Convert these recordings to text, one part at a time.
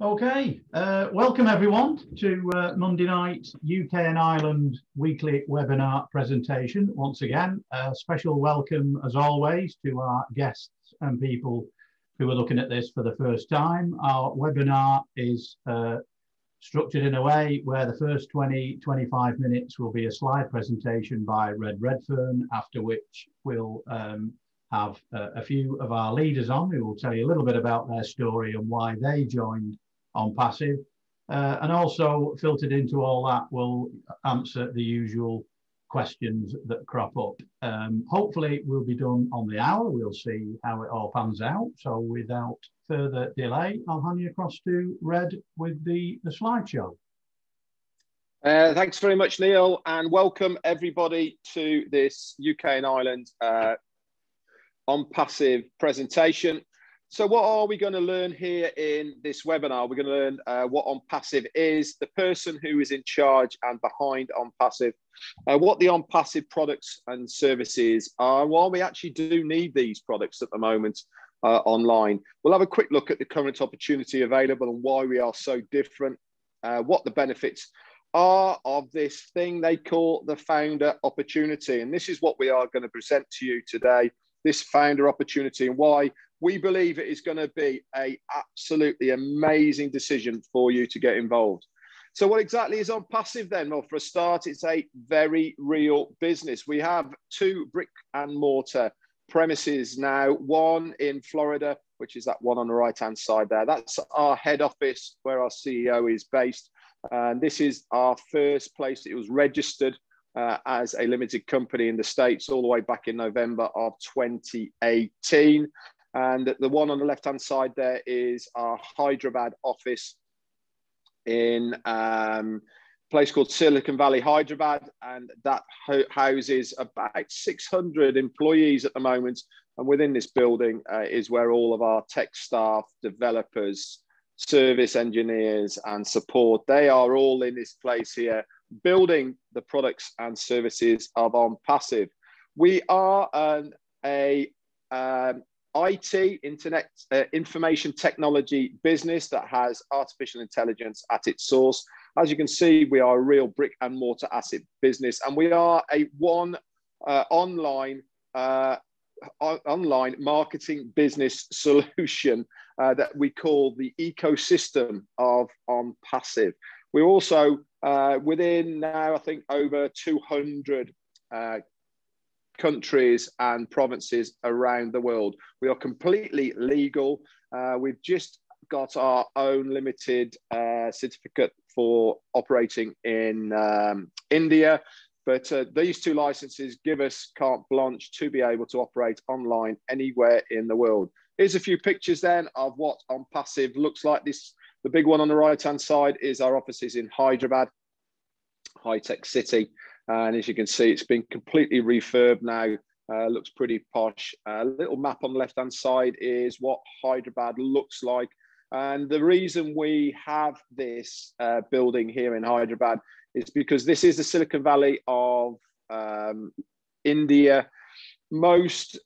Okay, welcome everyone to Monday night UK and Ireland weekly webinar presentation. Once again, a special welcome as always to our guests and people who are looking at this for the first time. Our webinar is structured in a way where the first 20-25 minutes will be a slide presentation by Red Redfern, after which we'll have a few of our leaders on who will tell you a little bit about their story and why they joined ONPASSIVE, and also filtered into all that will answer the usual questions that crop up. Hopefully we'll be done on the hour. We'll see how it all pans out. So without further delay, I'll hand you across to Red with the slideshow. Thanks very much, Neil, and welcome everybody to this UK and Ireland ONPASSIVE presentation. So what are we going to learn here in this webinar? We're going to learn what ONPASSIVE is, the person who is in charge and behind ONPASSIVE, what the ONPASSIVE products and services are, why we actually do need these products at the moment online. We'll have a quick look at the current opportunity available and why we are so different, what the benefits are of this thing they call the founder opportunity. And this is what we are going to present to you today, this founder opportunity, and why we believe it is going to be an absolutely amazing decision for you to get involved. So what exactly is ONPASSIVE then? Well, for a start, it's a very real business. We have 2 brick and mortar premises now, one in Florida, which is that one on the right-hand side there. That's our head office where our CEO is based. And this is our first place. It was registered as a limited company in the States all the way back in November of 2018. And the one on the left-hand side there is our Hyderabad office in a place called Silicon Valley, Hyderabad. And that houses about 600 employees at the moment. And within this building is where all of our tech staff, developers, service engineers and support, they are all in this place here, building the products and services of ONPASSIVE. We are a IT, internet, information technology business that has artificial intelligence at its source. As you can see, we are a real brick and mortar asset business, and we are a online marketing business solution that we call the ecosystem of ONPASSIVE. We're also within now, I think, over 200 countries and provinces around the world. We are completely legal. We've just got our own limited certificate for operating in India. But these 2 licenses give us carte blanche to be able to operate online anywhere in the world. Here's a few pictures then of what ONPASSIVE looks like. The big one on the right-hand side is our offices in Hyderabad, high-tech city. And as you can see, it's been completely refurbed now. Looks pretty posh. A little map on the left-hand side is what Hyderabad looks like. And the reason we have this building here in Hyderabad is because this is the Silicon Valley of India. Most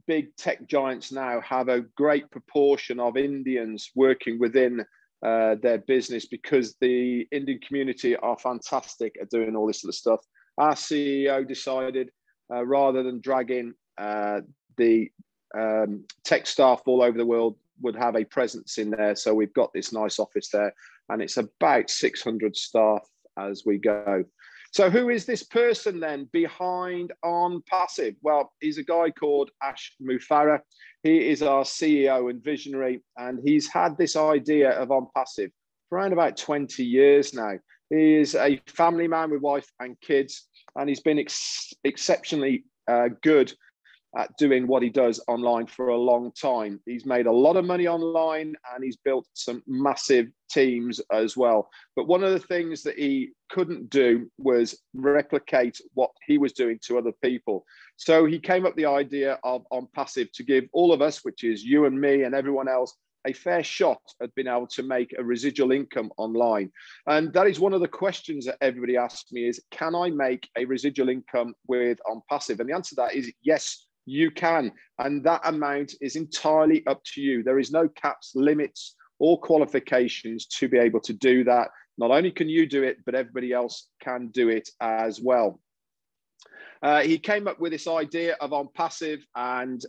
big tech giants now have a great proportion of Indians working within their business because the Indian community are fantastic at doing all this sort of stuff. Our CEO decided rather than dragging the tech staff all over the world, would have a presence in there. So we've got this nice office there, and it's about 600 staff as we go. So who is this person then behind ONPASSIVE? Well, he's a guy called Ash Mufareh. He is our CEO and visionary, and he's had this idea of ONPASSIVE for around about 20 years now. He is a family man with wife and kids, and he's been exceptionally good at doing what he does online for a long time. He's made a lot of money online, and he's built some massive teams as well. But one of the things that he couldn't do was replicate what he was doing to other people. So he came up with the idea of ONPASSIVE to give all of us, which is you and me and everyone else, a fair shot at being able to make a residual income online. And that is one of the questions that everybody asks me is, can I make a residual income with ONPASSIVE? And the answer to that is yes, you can. And that amount is entirely up to you. There is no caps, limits all qualifications to be able to do that. Not only can you do it, but everybody else can do it as well. He came up with this idea of ONPASSIVE, and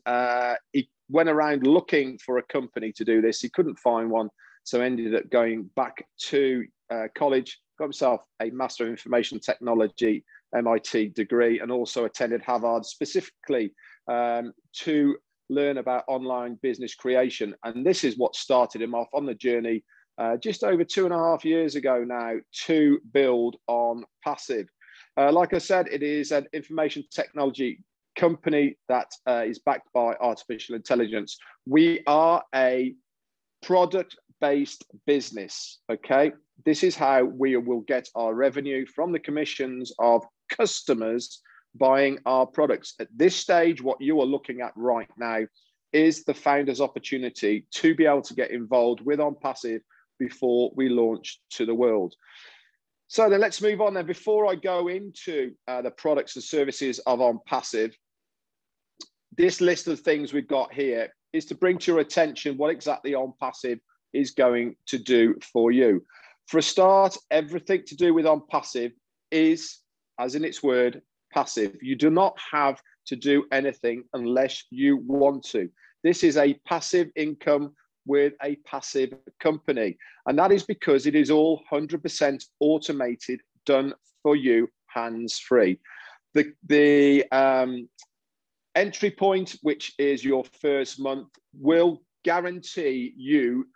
he went around looking for a company to do this. He couldn't find one, so ended up going back to college, got himself a Master of Information Technology MIT degree, and also attended Harvard specifically to learn about online business creation. And this is what started him off on the journey just over 2.5 years ago now to build ONPASSIVE. Like I said, it is an information technology company that is backed by artificial intelligence. We are a product-based business, okay? This is how we will get our revenue from the commissions of customers buying our products. At this stage, what you are looking at right now is the founder's opportunity to be able to get involved with ONPASSIVE before we launch to the world. So then let's move on then. Before I go into the products and services of ONPASSIVE, this list of things we've got here is to bring to your attention what exactly ONPASSIVE is going to do for you. For a start, everything to do with ONPASSIVE is, as in its word, passive. You do not have to do anything unless you want to. This is a passive income with a passive company. And that is because it is all 100% automated, done for you, hands-free. The entry point, which is your first month, will guarantee you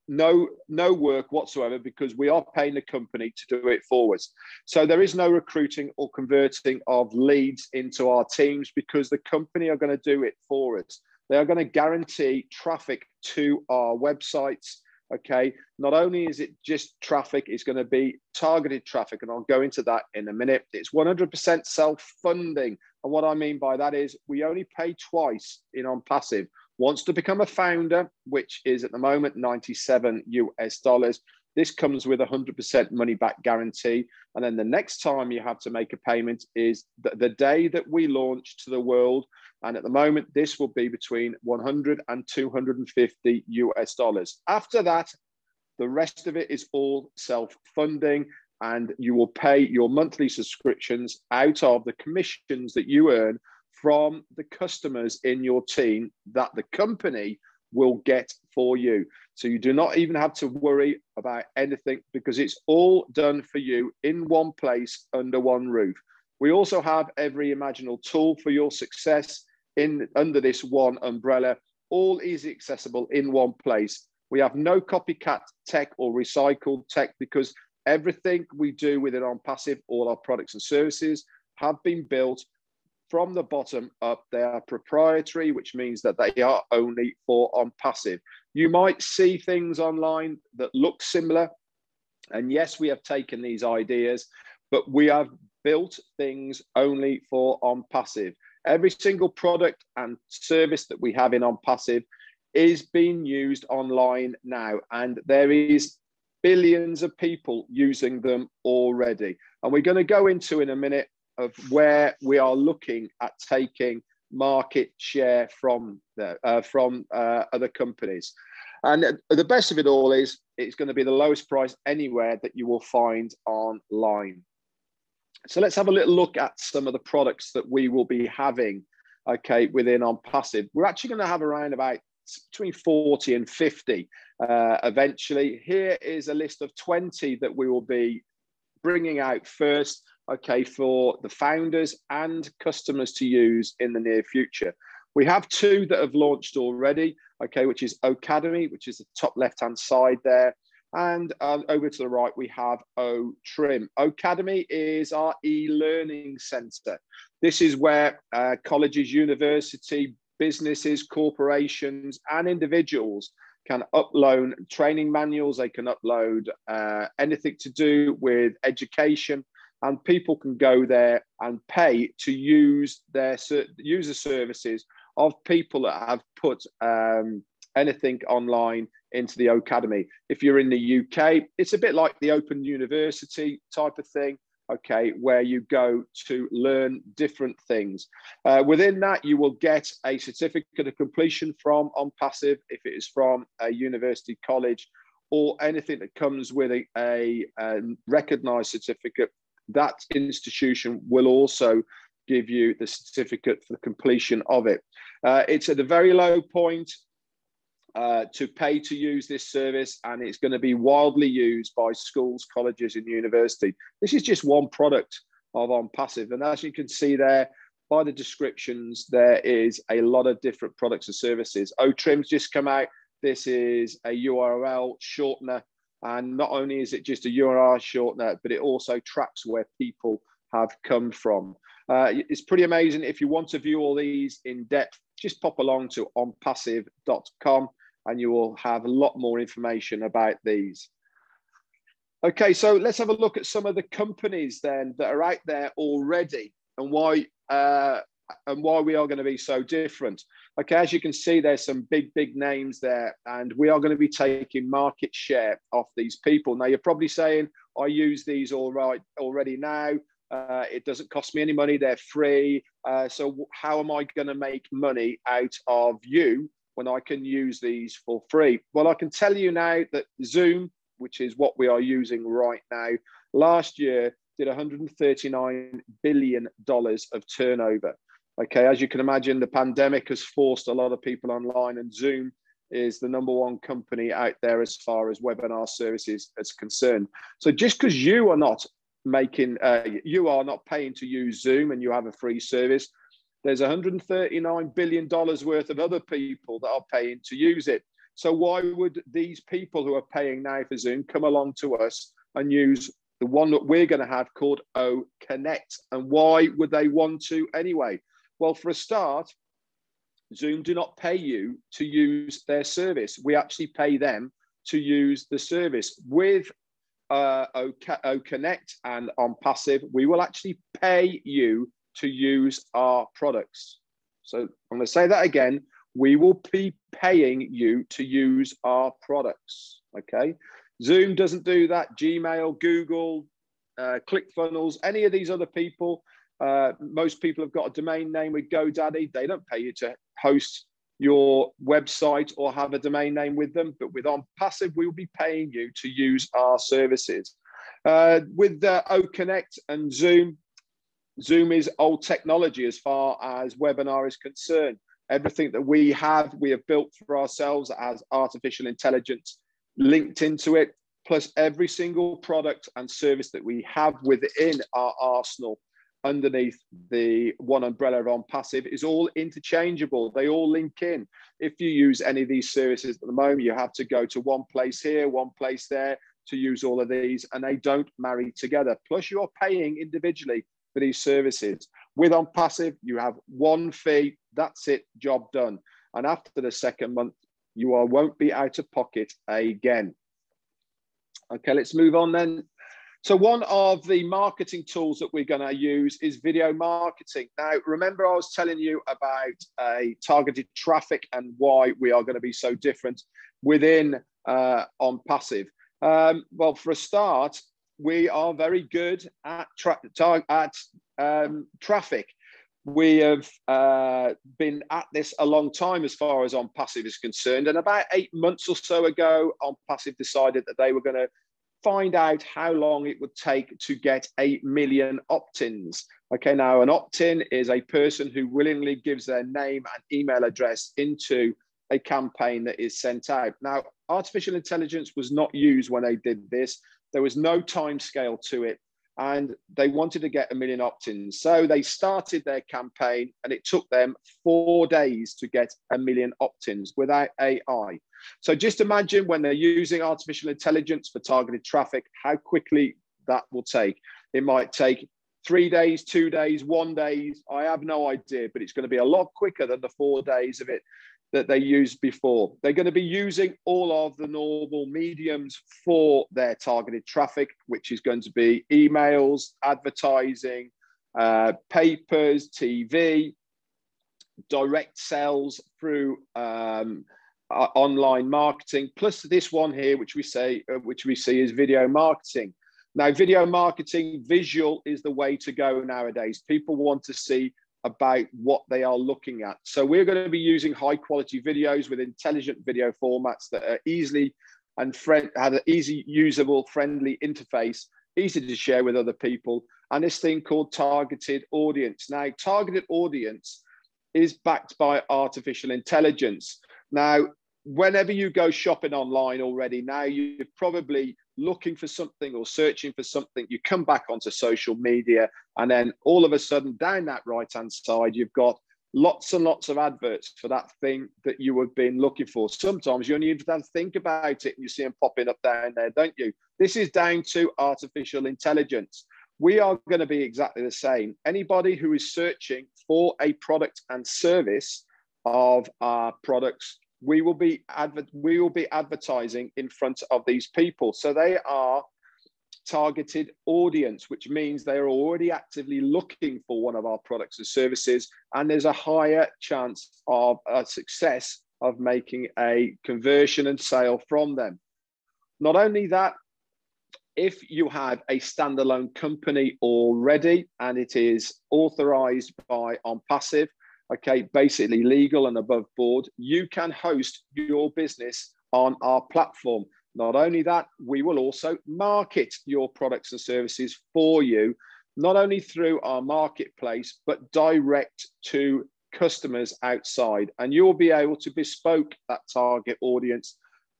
no work whatsoever, because we are paying the company to do it for us. So there is no recruiting or converting of leads into our teams, because the company are going to do it for us. They are going to guarantee traffic to our websites. Okay, not only is it just traffic, it's going to be targeted traffic, and I'll go into that in a minute. It's 100% self-funding, and what I mean by that is we only pay twice in ONPASSIVE. Once to become a founder, which is at the moment $97 US. This comes with 100% money back guarantee. And then the next time you have to make a payment is the day that we launch to the world. And at the moment, this will be between 100 and 250 US. After that, the rest of it is all self-funding, and you will pay your monthly subscriptions out of the commissions that you earn from the customers in your team that the company will get for you. So you do not even have to worry about anything, because it's all done for you in one place under one roof. We also have every imaginable tool for your success under this one umbrella, all easy accessible in one place. We have no copycat tech or recycled tech, because everything we do within ONPASSIVE, all our products and services, have been built from the bottom up. They are proprietary, which means that they are only for ONPASSIVE. You might see things online that look similar, and yes, we have taken these ideas, but we have built things only for ONPASSIVE. Every single product and service that we have in ONPASSIVE is being used online now, and there is billions of people using them already. And we're going to go into in a minute of where we are looking at taking market share from other companies. And the best of it all is it's going to be the lowest price anywhere that you will find online. So let's have a little look at some of the products that we will be having, okay, within ONPASSIVE. We're actually going to have around about between 40 and 50 eventually. Here is a list of 20 that we will be bringing out first, okay, for the founders and customers to use in the near future. We have 2 that have launched already, okay, which is Ocademy, which is the top left-hand side there. And over to the right, we have OTrim. Ocademy is our e-learning center. This is where colleges, university, businesses, corporations, and individuals can upload training manuals. They can upload anything to do with education, and people can go there and pay to use their user services of people that have put anything online into the Ocademy. If you're in the UK, it's a bit like the Open University type of thing. okay, where you go to learn different things. Within that, you will get a certificate of completion from ONPASSIVE if it is from a university, college, or anything that comes with a recognized certificate. That institution will also give you the certificate for the completion of it. It's at a very low point to pay to use this service, and it's going to be widely used by schools, colleges, and university. This is just one product of ONPASSIVE, and as you can see there by the descriptions, there is a lot of different products and services. OTrim's just come out. This is a URL shortener, and not only is it just a URL shortener, but it also tracks where people have come from. It's pretty amazing. If you want to view all these in depth, just pop along to onpassive.com and you will have a lot more information about these. Okay, so let's have a look at some of the companies then that are out there already and why we are going to be so different. Okay, as you can see, there's some big names there, and we are going to be taking market share off these people. Now, you're probably saying, I use these already now. It doesn't cost me any money. They're free. So how am I going to make money out of you when I can use these for free? Well, I can tell you now that Zoom, which is what we are using right now, last year did $139 billion of turnover. Okay, as you can imagine, the pandemic has forced a lot of people online, and Zoom is the #1 company out there as far as webinar services is concerned. So just because you are not paying to use Zoom and you have a free service, there's $139 billion worth of other people that are paying to use it. So why would these people who are paying now for Zoom come along to us and use the one that we're going to have called Connect? And why would they want to anyway? Well, for a start, Zoom do not pay you to use their service. We actually pay them to use the service. With Connect and ONPASSIVE, we will actually pay you to use our products. So I'm going to say that again. We will be paying you to use our products. Okay. Zoom doesn't do that. Gmail, Google, ClickFunnels, any of these other people. Most people have got a domain name with GoDaddy. They don't pay you to host your website or have a domain name with them. But with ONPASSIVE, we will be paying you to use our services. With Connect and Zoom, Zoom is old technology as far as webinar is concerned. Everything that we have built for ourselves as artificial intelligence linked into it, plus every single product and service that we have within our arsenal underneath the one umbrella of ONPASSIVE is all interchangeable. They all link in. If you use any of these services at the moment, you have to go to one place here, one place there to use all of these, and they don't marry together. Plus, you're paying individually for these services. With ONPASSIVE, you have one fee. That's it, job done. And after the second month, you won't be out of pocket again. Okay, let's move on then. So one of the marketing tools that we're going to use is video marketing. Now, remember I was telling you about targeted traffic and why we are going to be so different within ONPASSIVE. Well, for a start, we are very good at traffic. We have been at this a long time as far as ONPASSIVE is concerned. And about 8 months or so ago, ONPASSIVE decided that they were going to find out how long it would take to get 8 million opt-ins. Okay, now an opt-in is a person who willingly gives their name and email address into a campaign that is sent out. Now, artificial intelligence was not used when they did this. There was no time scale to it, and they wanted to get 1 million opt-ins. So they started their campaign, and it took them 4 days to get 1 million opt-ins without AI. So just imagine when they're using artificial intelligence for targeted traffic, how quickly that will take. It might take 3 days, 2 days, 1 day. I have no idea, but it's going to be a lot quicker than the 4 days of it that they used before. They're going to be using all of the normal mediums for their targeted traffic, which is going to be emails, advertising, papers, TV, direct sales through online marketing, plus this one here, which we see is video marketing. Now, video marketing, visual is the way to go nowadays. People want to see about what they are looking at. So we're going to be using high quality videos with intelligent video formats that are easily and have an easy, usable, friendly interface, easy to share with other people. And this thing called targeted audience. Now, targeted audience is backed by artificial intelligence. Now, whenever you go shopping online already, now you're probably looking for something or searching for something, you come back onto social media, and then all of a sudden down that right-hand side, you've got lots and lots of adverts for that thing that you have been looking for. Sometimes you only even have to think about it and you see them popping up down there, don't you? This is down to artificial intelligence. We are going to be exactly the same. Anybody who is searching for a product and service of our products, we will be advertising in front of these people. So they are targeted audience, which means they are already actively looking for one of our products and services, and there's a higher chance of a success of making a conversion and sale from them. Not only that, if you have a standalone company already and it is authorized by ONPASSIVE, okay, basically legal and above board, you can host your business on our platform. Not only that, we will also market your products and services for you, not only through our marketplace, but direct to customers outside. And you'll be able to bespoke that target audience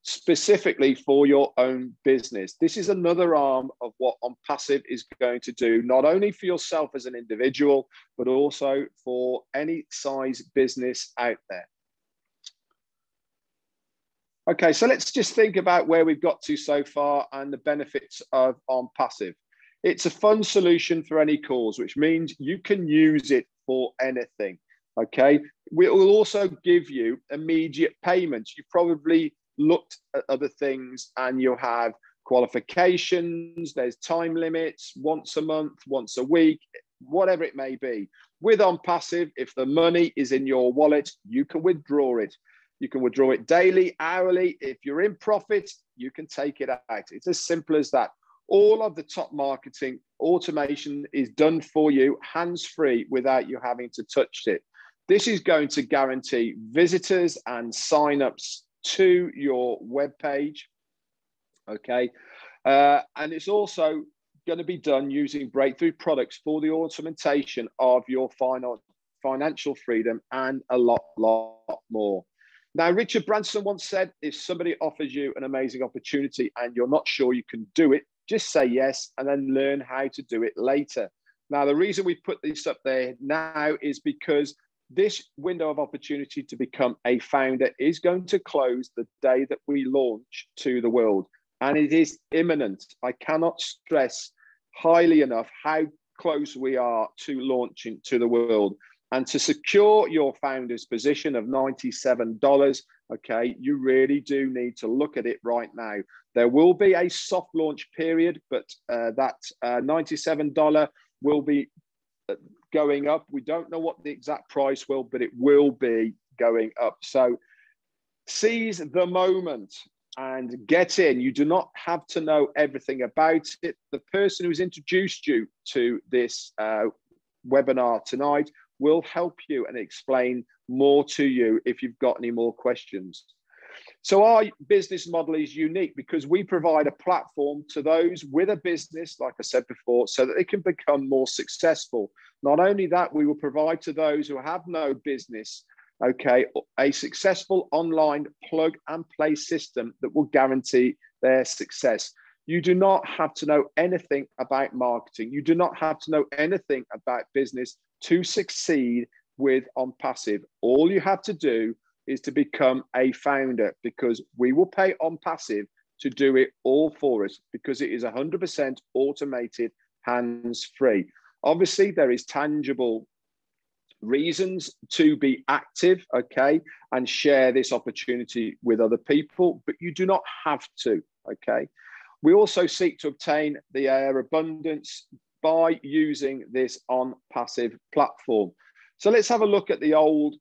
specifically for your own business. This is another arm of what ONPASSIVE is going to do, not only for yourself as an individual, but also for any size business out there. Okay, so let's just think about where we've got to so far and the benefits of ONPASSIVE. It's a fun solution for any cause, which means you can use it for anything, okay? We will also give you immediate payments. You've probably looked at other things and you'll have qualifications, there's time limits, once a month, once a week, whatever it may be. With ONPASSIVE, if the money is in your wallet, you can withdraw it. You can withdraw it daily, hourly. If you're in profit, you can take it out. It's as simple as that. All of the top marketing automation is done for you, hands-free, without you having to touch it. This is going to guarantee visitors and sign-ups to your web page, okay? And it's also going to be done using breakthrough products for the automation of your financial freedom and a lot more. Now, Richard Branson once said, if somebody offers you an amazing opportunity and you're not sure you can do it, just say yes and then learn how to do it later. Now, the reason we put this up there now is because this window of opportunity to become a founder is going to close the day that we launch to the world. And it is imminent. I cannot stress highly enough how close we are to launching to the world. And to secure your founder's position of $97, okay, you really do need to look at it right now. There will be a soft launch period, but that $97 will be going up. We don't know what the exact price will, but it will be going up. So seize the moment and get in. You do not have to know everything about it. The person who's introduced you to this webinar tonight will help you and explain more to you if you've got any more questions. So our business model is unique because we provide a platform to those with a business, like I said before, so that they can become more successful. Not only that, we will provide to those who have no business, okay, a successful online plug and play system that will guarantee their success. You do not have to know anything about marketing. You do not have to know anything about business to succeed with ONPASSIVE. All you have to do is to become a founder, because we will pay ONPASSIVE to do it all for us, because it is 100% automated, hands-free. Obviously, there is tangible reasons to be active, okay, and share this opportunity with other people, but you do not have to, okay? We also seek to obtain the air abundance by using this ONPASSIVE platform. So let's have a look at the old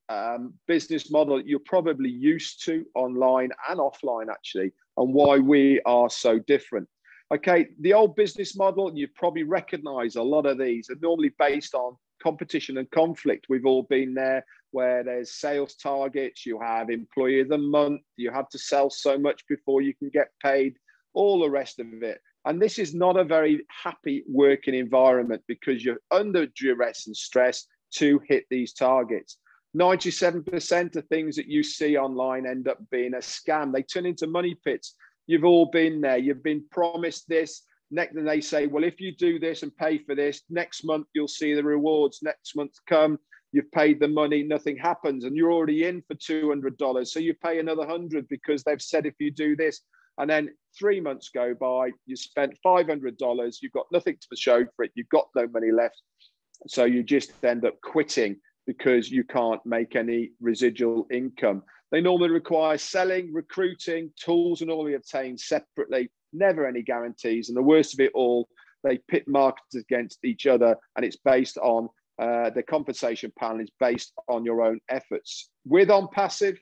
business model you're probably used to online and offline, actually, and why we are so different. Okay, the old business model, you probably recognize a lot of these are normally based on competition and conflict. We've all been there, where there's sales targets, you have employee of the month, you have to sell so much before you can get paid, all the rest of it. And this is not a very happy working environment, because you're under duress and stress to hit these targets. 97% of things that you see online end up being a scam. They turn into money pits. You've all been there. You've been promised this. Next, and they say, well, if you do this and pay for this, next month you'll see the rewards. Next month come, you've paid the money, nothing happens, and you're already in for $200. So you pay another 100 because they've said if you do this, and then 3 months go by, you spent $500, you've got nothing to show for it, you've got no money left, so you just end up quitting because you can't make any residual income. They normally require selling, recruiting, tools, and all obtained separately. Never any guarantees. And the worst of it all, they pit marketers against each other, and it's based on the compensation panel is based on your own efforts. With ONPASSIVE,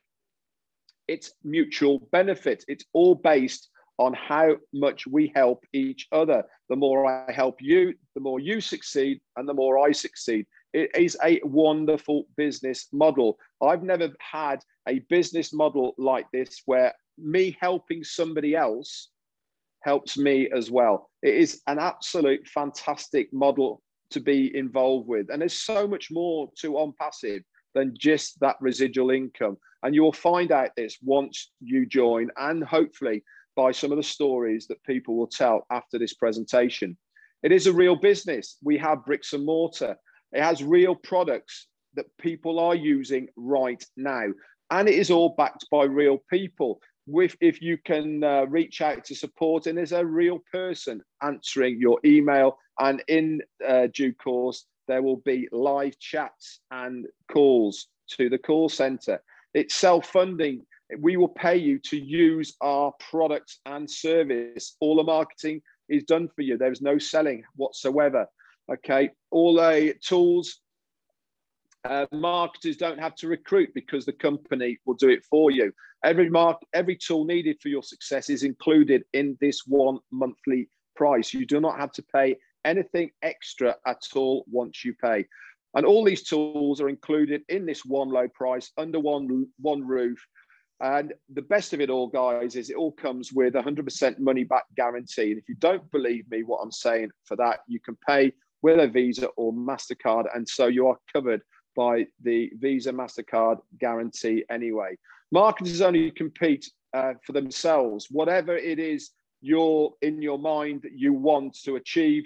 it's mutual benefit. It's all based on how much we help each other. The more I help you, the more you succeed, and the more I succeed. It is a wonderful business model. I've never had a business model like this where me helping somebody else helps me as well. It is an absolute fantastic model to be involved with. And there's so much more to ONPASSIVE than just that residual income. And you'll find out this once you join, and hopefully by some of the stories that people will tell after this presentation. It is a real business. We have bricks and mortar. It has real products that people are using right now. And it is all backed by real people. If you can reach out to support, and there's a real person answering your email, and in due course, there will be live chats and calls to the call center. It's self-funding. We will pay you to use our products and service. All the marketing is done for you. There's no selling whatsoever. Okay, all the tools, marketers don't have to recruit because the company will do it for you. Every tool needed for your success is included in this one monthly price. You do not have to pay anything extra at all once you pay. And all these tools are included in this one low price under one roof. And the best of it all, guys, is it all comes with 100% money back guarantee. And if you don't believe me, what I'm saying for that, you can pay with a Visa or MasterCard. And so you are covered by the Visa MasterCard guarantee anyway. Marketers only compete for themselves. Whatever it is you're in your mind that you want to achieve,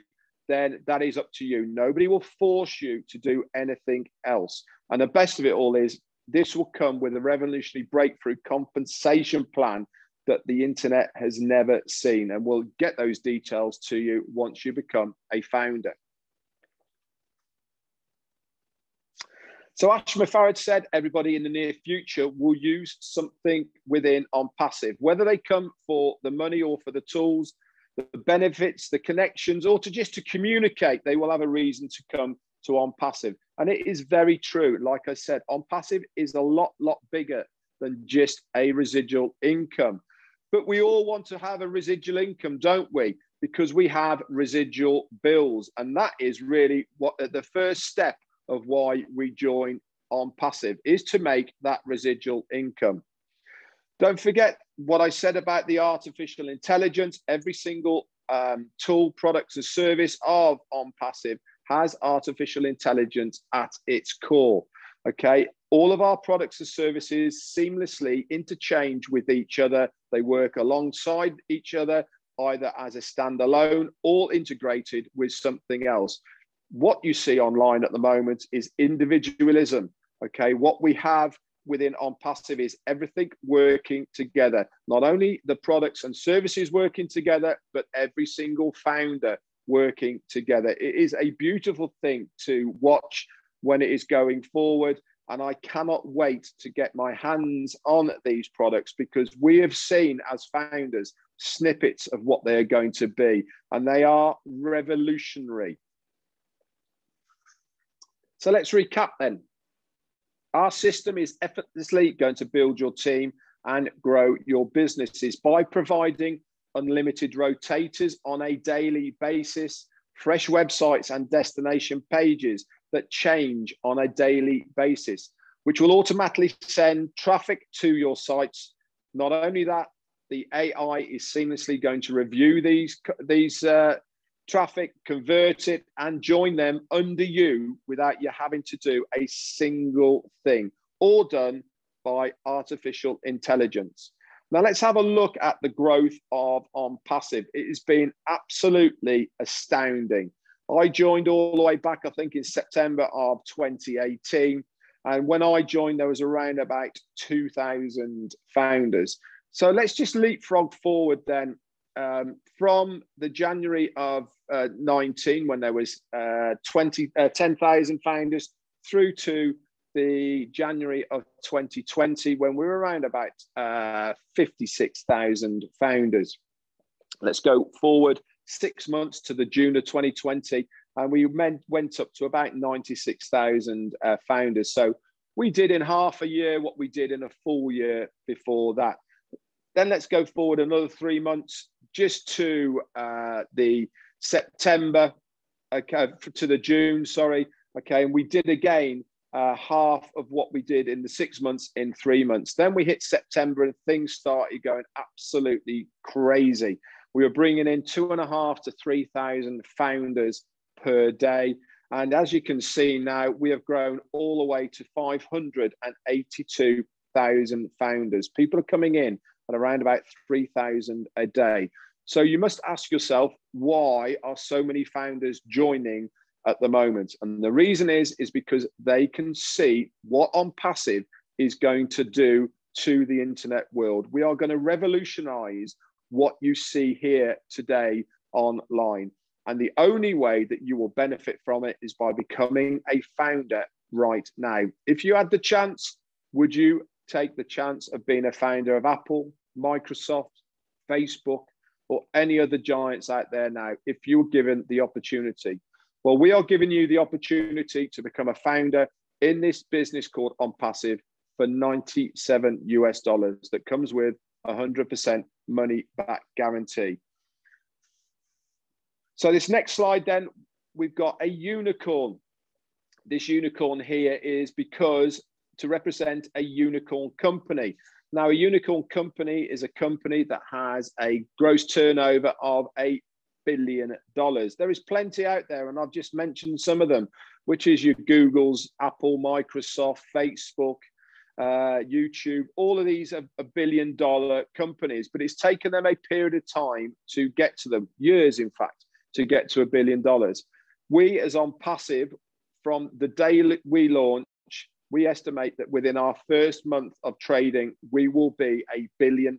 then that is up to you. Nobody will force you to do anything else. And the best of it all is this will come with a revolutionary breakthrough compensation plan that the internet has never seen. And we'll get those details to you once you become a founder. So Ashma Farad said, everybody in the near future will use something within ONPASSIVE, whether they come for the money or for the tools, the benefits, the connections, or just to communicate, they will have a reason to come to ONPASSIVE. And it is very true. Like I said, ONPASSIVE is a lot bigger than just a residual income. But we all want to have a residual income, don't we? Because we have residual bills. And that is really what the first step of why we join ONPASSIVE is to make that residual income. Don't forget what I said about the artificial intelligence. Every single tool, products and service of ONPASSIVE has artificial intelligence at its core. Okay, all of our products and services seamlessly interchange with each other. They work alongside each other, either as a standalone or integrated with something else. What you see online at the moment is individualism. Okay, what we have within ONPASSIVE is everything working together. Not only the products and services working together, but every single founder working together. It is a beautiful thing to watch when it is going forward. And I cannot wait to get my hands on these products, because we have seen as founders snippets of what they are going to be, and they are revolutionary. So let's recap then. Our system is effortlessly going to build your team and grow your businesses by providing unlimited rotators on a daily basis, fresh websites and destination pages that change on a daily basis, which will automatically send traffic to your sites. Not only that, the AI is seamlessly going to review these traffic, convert it, and join them under you without you having to do a single thing, all done by artificial intelligence. Now let's have a look at the growth of ONPASSIVE. It has been absolutely astounding. I joined all the way back, I think, in September of 2018. And when I joined, there was around about 2,000 founders. So let's just leapfrog forward then from the January of 19, when there was 10,000 founders, through to the January of 2020, when we were around about 56,000 founders. Let's go forward 6 months to the June of 2020, and we went up to about 96,000 founders. So we did in half a year what we did in a full year before that. Then let's go forward another 3 months, just to the September, okay, to the June, sorry. Okay, and we did again half of what we did in the 6 months in 3 months. Then we hit September and things started going absolutely crazy. We were bringing in 2,500 to 3,000 founders per day. And as you can see now, we have grown all the way to 582,000 founders. People are coming in at around about 3,000 a day. So you must ask yourself, why are so many founders joining at the moment? And the reason is because they can see what ONPASSIVE is going to do to the internet world. We are going to revolutionize what you see here today online. And the only way that you will benefit from it is by becoming a founder right now. If you had the chance, would you take the chance of being a founder of Apple, Microsoft, Facebook, or any other giants out there now, if you were given the opportunity? Well, we are giving you the opportunity to become a founder in this business called ONPASSIVE for $97 US. That comes with 100% money back guarantee. So this next slide then, we've got a unicorn. This unicorn here is because to represent a unicorn company. Now, a unicorn company is a company that has a gross turnover of $8 billion. There is plenty out there, and I've just mentioned some of them, which is your Googles, Apple, Microsoft, Facebook, YouTube. All of these are $1 billion companies, but it's taken them a period of time to get to them, years, in fact, to get to $1 billion. We, as ONPASSIVE, from the day we launch, we estimate that within our first month of trading, we will be a $1 billion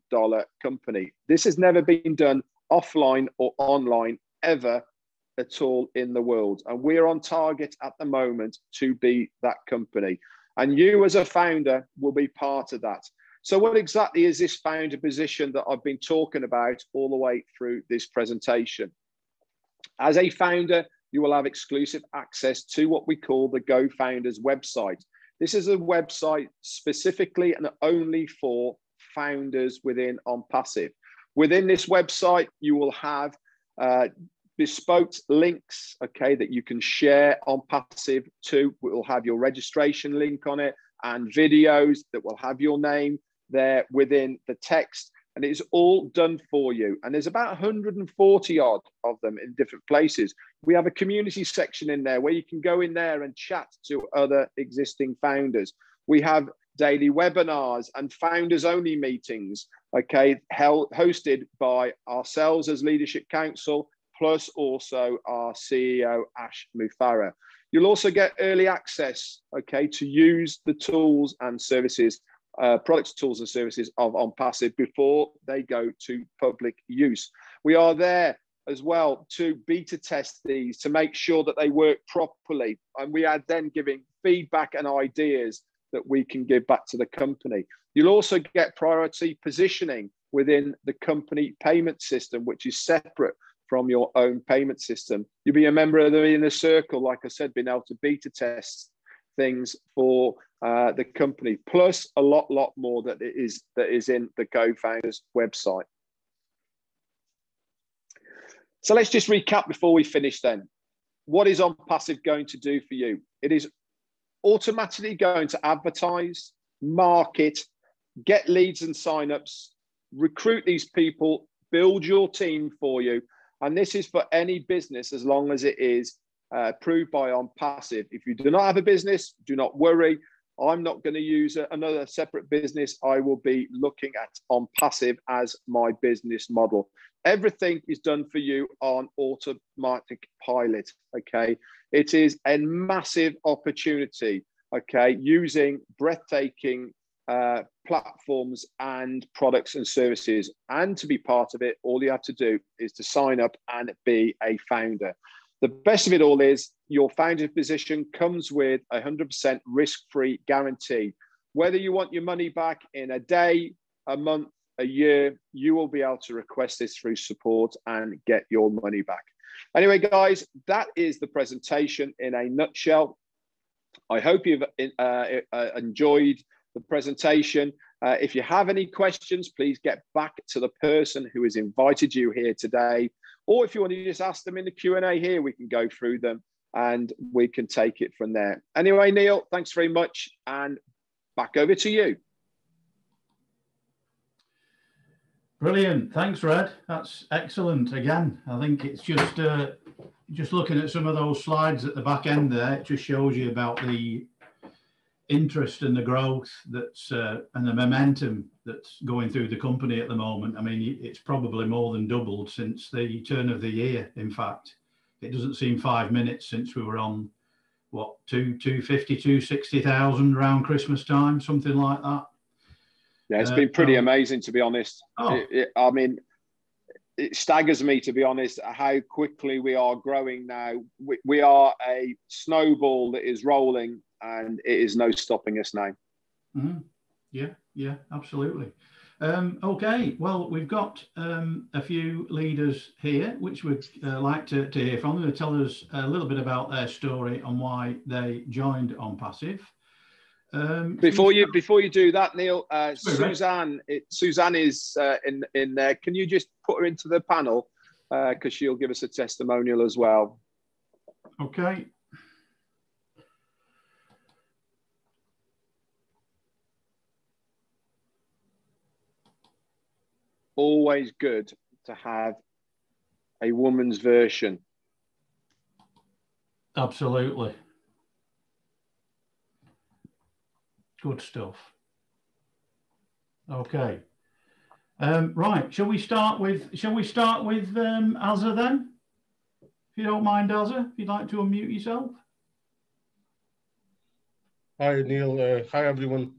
company. This has never been done offline or online ever at all in the world. And we're on target at the moment to be that company. And you as a founder will be part of that. So what exactly is this founder position that I've been talking about all the way through this presentation? As a founder, you will have exclusive access to what we call the Go Founders website. This is a website specifically and only for founders within ONPASSIVE. Within this website, you will have bespoke links, okay, that you can share ONPASSIVE to. It will have your registration link on it and videos that will have your name there within the text. And it's all done for you. And there's about 140 odd of them in different places. We have a community section in there where you can go in there and chat to other existing founders. We have daily webinars and founders only meetings, okay, hosted by ourselves as Leadership Council, plus also our CEO, Ash Mufarah. You'll also get early access, okay, to use the tools and services, products, tools and services of ONPASSIVE before they go to public use. We are there as well to beta test these to make sure that they work properly. And we are then giving feedback and ideas that we can give back to the company. You'll also get priority positioning within the company payment system, which is separate from your own payment system. You'll be a member of the inner circle, like I said, being able to beta test things for the company, plus a lot more that is in the Go Founders website. So let's just recap before we finish then. What is OnPassive going to do for you? It is automatically going to advertise, market, get leads and signups, recruit these people, build your team for you. And this is for any business as long as it is approved by OnPassive. If you do not have a business, do not worry. I'm not going to use another separate business. I will be looking at OnPassive as my business model. Everything is done for you on automatic pilot, okay? It is a massive opportunity, okay, using breathtaking platforms and products and services. And to be part of it, all you have to do is to sign up and be a founder. The best of it all is your founder position comes with 100% risk-free guarantee. Whether you want your money back in a day, a month, a year, you will be able to request this through support and get your money back. Anyway, guys, that is the presentation in a nutshell. I hope you've enjoyed the presentation. If you have any questions, please get back to the person who has invited you here today. Or if you want to just ask them in the Q&A here, we can go through them and we can take it from there. Anyway, Neil, thanks very much. And back over to you. Brilliant. Thanks, Red. That's excellent. Again, I think it's just looking at some of those slides at the back end there, it just shows you about the interest and the growth that's and the momentum that's going through the company at the moment. I mean, it's probably more than doubled since the turn of the year. In fact, it doesn't seem 5 minutes since we were on, what, 250,000 around Christmas time, something like that. Yeah, it's been pretty amazing, to be honest. Oh. I mean, it staggers me, to be honest, how quickly we are growing now. We are a snowball that is rolling, and it is no stopping us now. Mm-hmm. Yeah, absolutely. Okay, well, we've got a few leaders here, which we'd like to hear from. They're going to tell us a little bit about their story and why they joined OnPassive. Before you do that, Neil, Suzanne is in there. Can you just put her into the panel because she'll give us a testimonial as well. Okay. Always good to have a woman's version. Absolutely. Good stuff. Okay. Right. Shall we start with Azza then? If you don't mind, Azza, if you'd like to unmute yourself. Hi, Neil. Hi, everyone.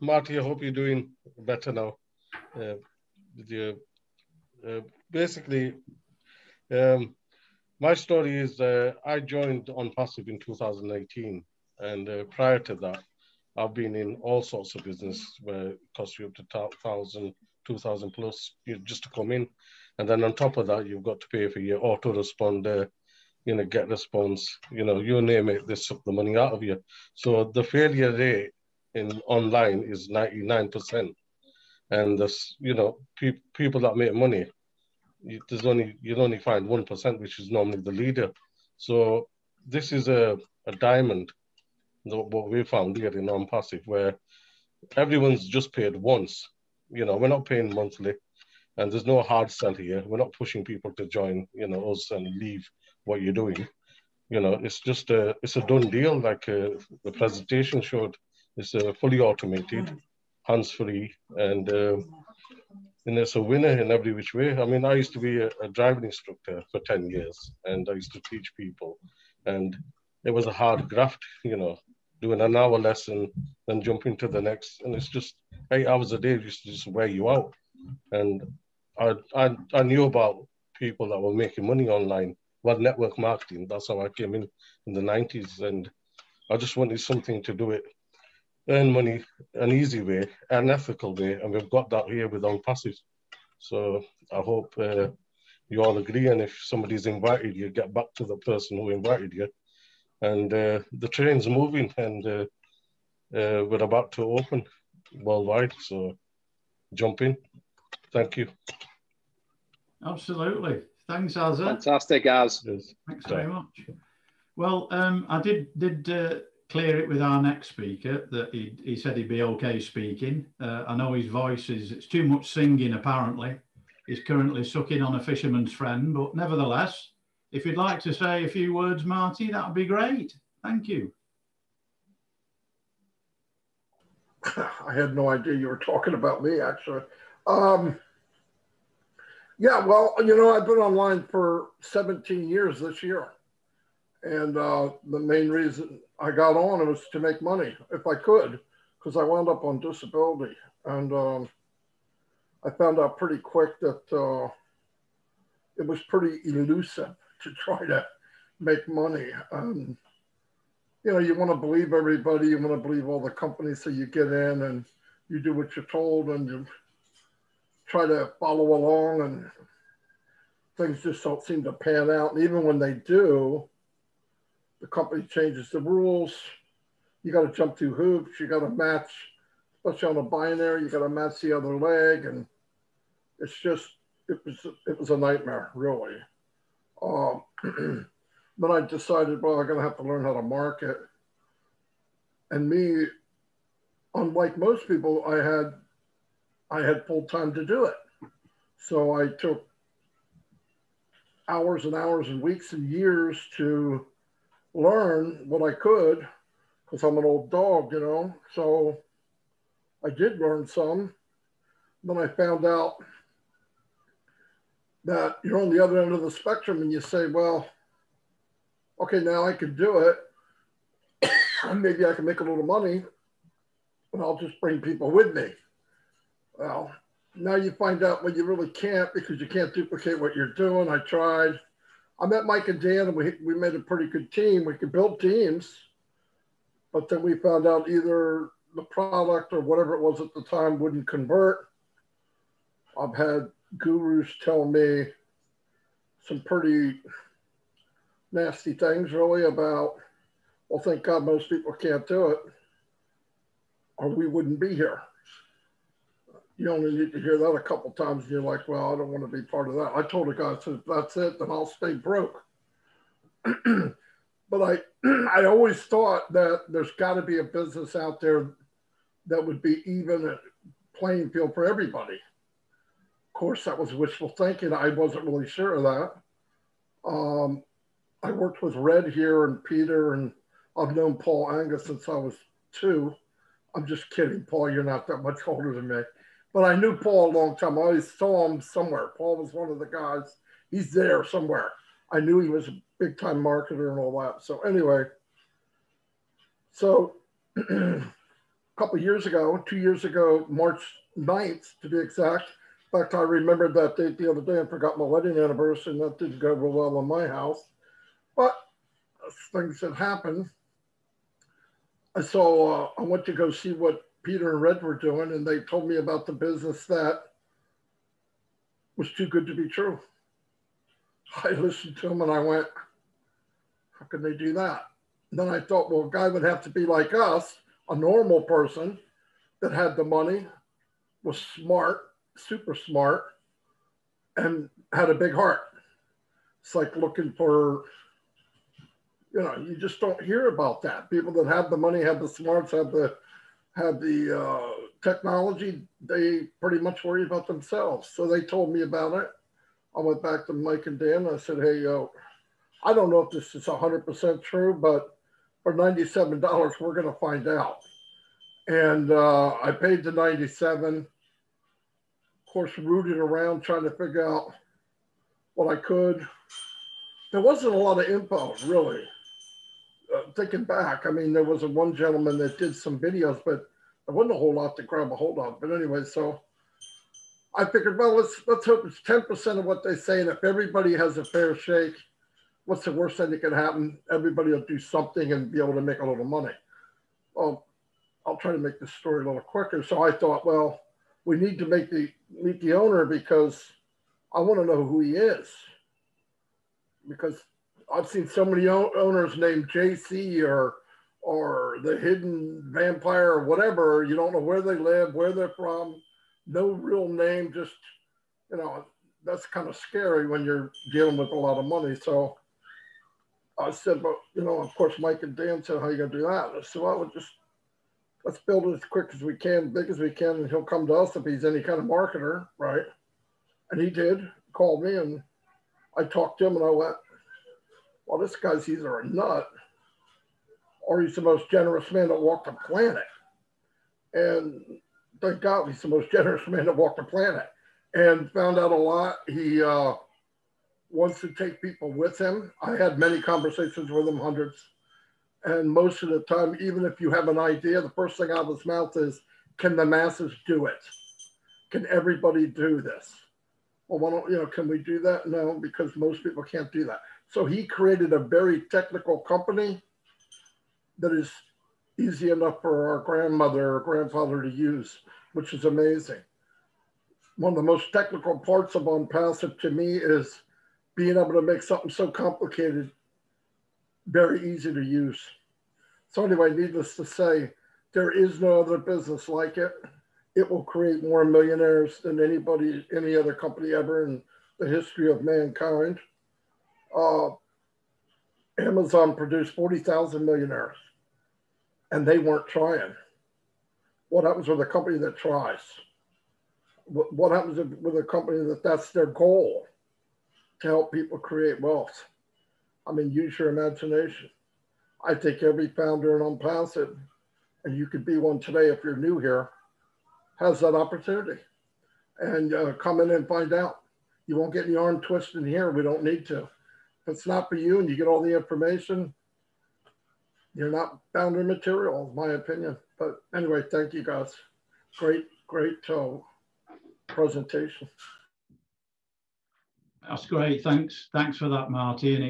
Marty, I hope you're doing better now. Basically, my story is I joined OnPassive in 2018, and prior to that, I've been in all sorts of business where it costs you up to 1,000, 2,000 plus just to come in. And then on top of that, you've got to pay for your autoresponder, get response, you name it, they suck the money out of you. So the failure rate in online is 99%. And this, people that make money, you'd only find 1%, which is normally the leader. So this is a diamond, what we found here in OnPassive, where everyone's just paid once. We're not paying monthly, and there's no hard sell here. We're not pushing people to join, us and leave what you're doing. It's just it's a done deal, like the presentation showed. It's fully automated, hands-free, and it's a winner in every which way. I mean, I used to be a driving instructor for 10 years, and I used to teach people, and it was a hard graft, doing an hour lesson, then jumping to the next, and it's just 8 hours a day just to just wear you out. And I knew about people that were making money online, well, network marketing. That's how I came in the 90s, and I just wanted something to do it, earn money, an easy way, an ethical way, and we've got that here with OnPassive. So I hope you all agree, and if somebody's invited you, get back to the person who invited you. And the train's moving, and we're about to open worldwide, so jump in. Thank you. Absolutely. Thanks, Azza. Fantastic, Az. Yes. Thanks very much. Well, I did clear it with our next speaker that he said he'd be okay speaking. I know his voice it's too much singing apparently. He's currently sucking on a fisherman's friend, but nevertheless, if you'd like to say a few words, Marty, that would be great. Thank you. I had no idea you were talking about me, actually. Yeah, well, you know, I've been online for 17 years this year. And the main reason I got on was to make money, if I could, because I wound up on disability. And I found out pretty quick that it was pretty elusive to try to make money. You know, you want to believe everybody, you want to believe all the companies, so you get in and you do what you're told and you try to follow along, and things just don't seem to pan out. And even when they do, the company changes the rules. You got to jump through hoops. You got to match, especially on a binary, you got to match the other leg. And it's just, it was a nightmare, really. Then I decided, well, I'm going to have to learn how to market. And me, unlike most people, I had full time to do it. So I took hours and hours and weeks and years to learn what I could, because I'm an old dog, you know. So I did learn some. Then I found out that you're on the other end of the spectrum and you say, well, okay, now I can do it. Maybe I can make a little money and I'll just bring people with me. Well, now you find out, well, you really can't, because you can't duplicate what you're doing. I tried. I met Mike and Dan and we made a pretty good team. We could build teams, but then we found out either the product or whatever it was at the time wouldn't convert. I've had gurus tell me some pretty nasty things, really, about, well, thank God most people can't do it, or we wouldn't be here. You only need to hear that a couple times and you're like, well, I don't want to be part of that. I told a guy, I said, if that's it, then I'll stay broke. But I always thought that there's got to be a business out there that would be even a playing field for everybody. Of course, that was wishful thinking. I wasn't really sure of that. I worked with Red here and Peter, and I've known Paul Angus since I was 2. I'm just kidding, Paul, you're not that much older than me. But I knew Paul a long time. I always saw him somewhere. Paul was one of the guys. He's there somewhere. I knew he was a big time marketer and all that. So anyway, so a couple of years ago, 2 years ago, March 9th to be exact. In fact, I remembered that date the other day and forgot my wedding anniversary, and that didn't go real well in my house. But things that happened. So I went to go see what Peter and Red were doing, and they told me about the business that was too good to be true. I listened to them and I went, how can they do that? And then I thought, well, a guy would have to be like us, a normal person that had the money, was smart, super smart, and had a big heart. It's like looking for, you know, you just don't hear about that. People that have the money, have the smarts, have the technology, they pretty much worry about themselves. So they told me about it. I went back to Mike and Dan. I said, hey, I don't know if this is 100% true, but for $97, we're going to find out. And I paid the $97. Of course, rooted around trying to figure out what I could. There wasn't a lot of info, really. Thinking back, I mean, there was one gentleman that did some videos, but there wasn't a whole lot to grab a hold of. But anyway, so I figured, well, let's hope it's 10% of what they say. And if everybody has a fair shake, what's the worst thing that could happen? Everybody will do something and be able to make a little money. Well, I'll try to make this story a little quicker. So I thought, well, we need to meet the owner, because I want to know who he is. Because I've seen so many owners named JC or the hidden vampire or whatever. You don't know where they live, where they're from, no real name, just, you know, that's kind of scary when you're dealing with a lot of money. So I said, but of course, Mike and Dan said, how are you going to do that? And I said, well, let's build it as quick as we can, big as we can, and he'll come to us if he's any kind of marketer, right? And he did, called me, and I talked to him, and I went, well, this guy's either a nut or he's the most generous man that walked the planet. And thank God he's the most generous man that walked the planet. And found out a lot. He wants to take people with him. I had many conversations with him, hundreds. And most of the time, even if you have an idea, the first thing out of his mouth is, can the masses do it? Can everybody do this? Well, why don't, can we do that? No, because most people can't do that. So he created a very technical company that is easy enough for our grandmother or grandfather to use, which is amazing. One of the most technical parts of ONPASSIVE to me is being able to make something so complicated very easy to use. So anyway, needless to say, there is no other business like it. It will create more millionaires than any other company ever in the history of mankind. Amazon produced 40,000 millionaires, and they weren't trying. What happens with a company that tries? What happens with a company that's their goal, to help people create wealth? I mean, use your imagination. I think every founder in ONPASSIVE, and you could be one today if you're new here, has that opportunity. And come in and find out. You won't get any arm twisting here. We don't need to. If it's not for you and you get all the information, you're not founder material, in my opinion. But anyway, thank you guys. Great presentation. That's great. Thanks for that, Marty. And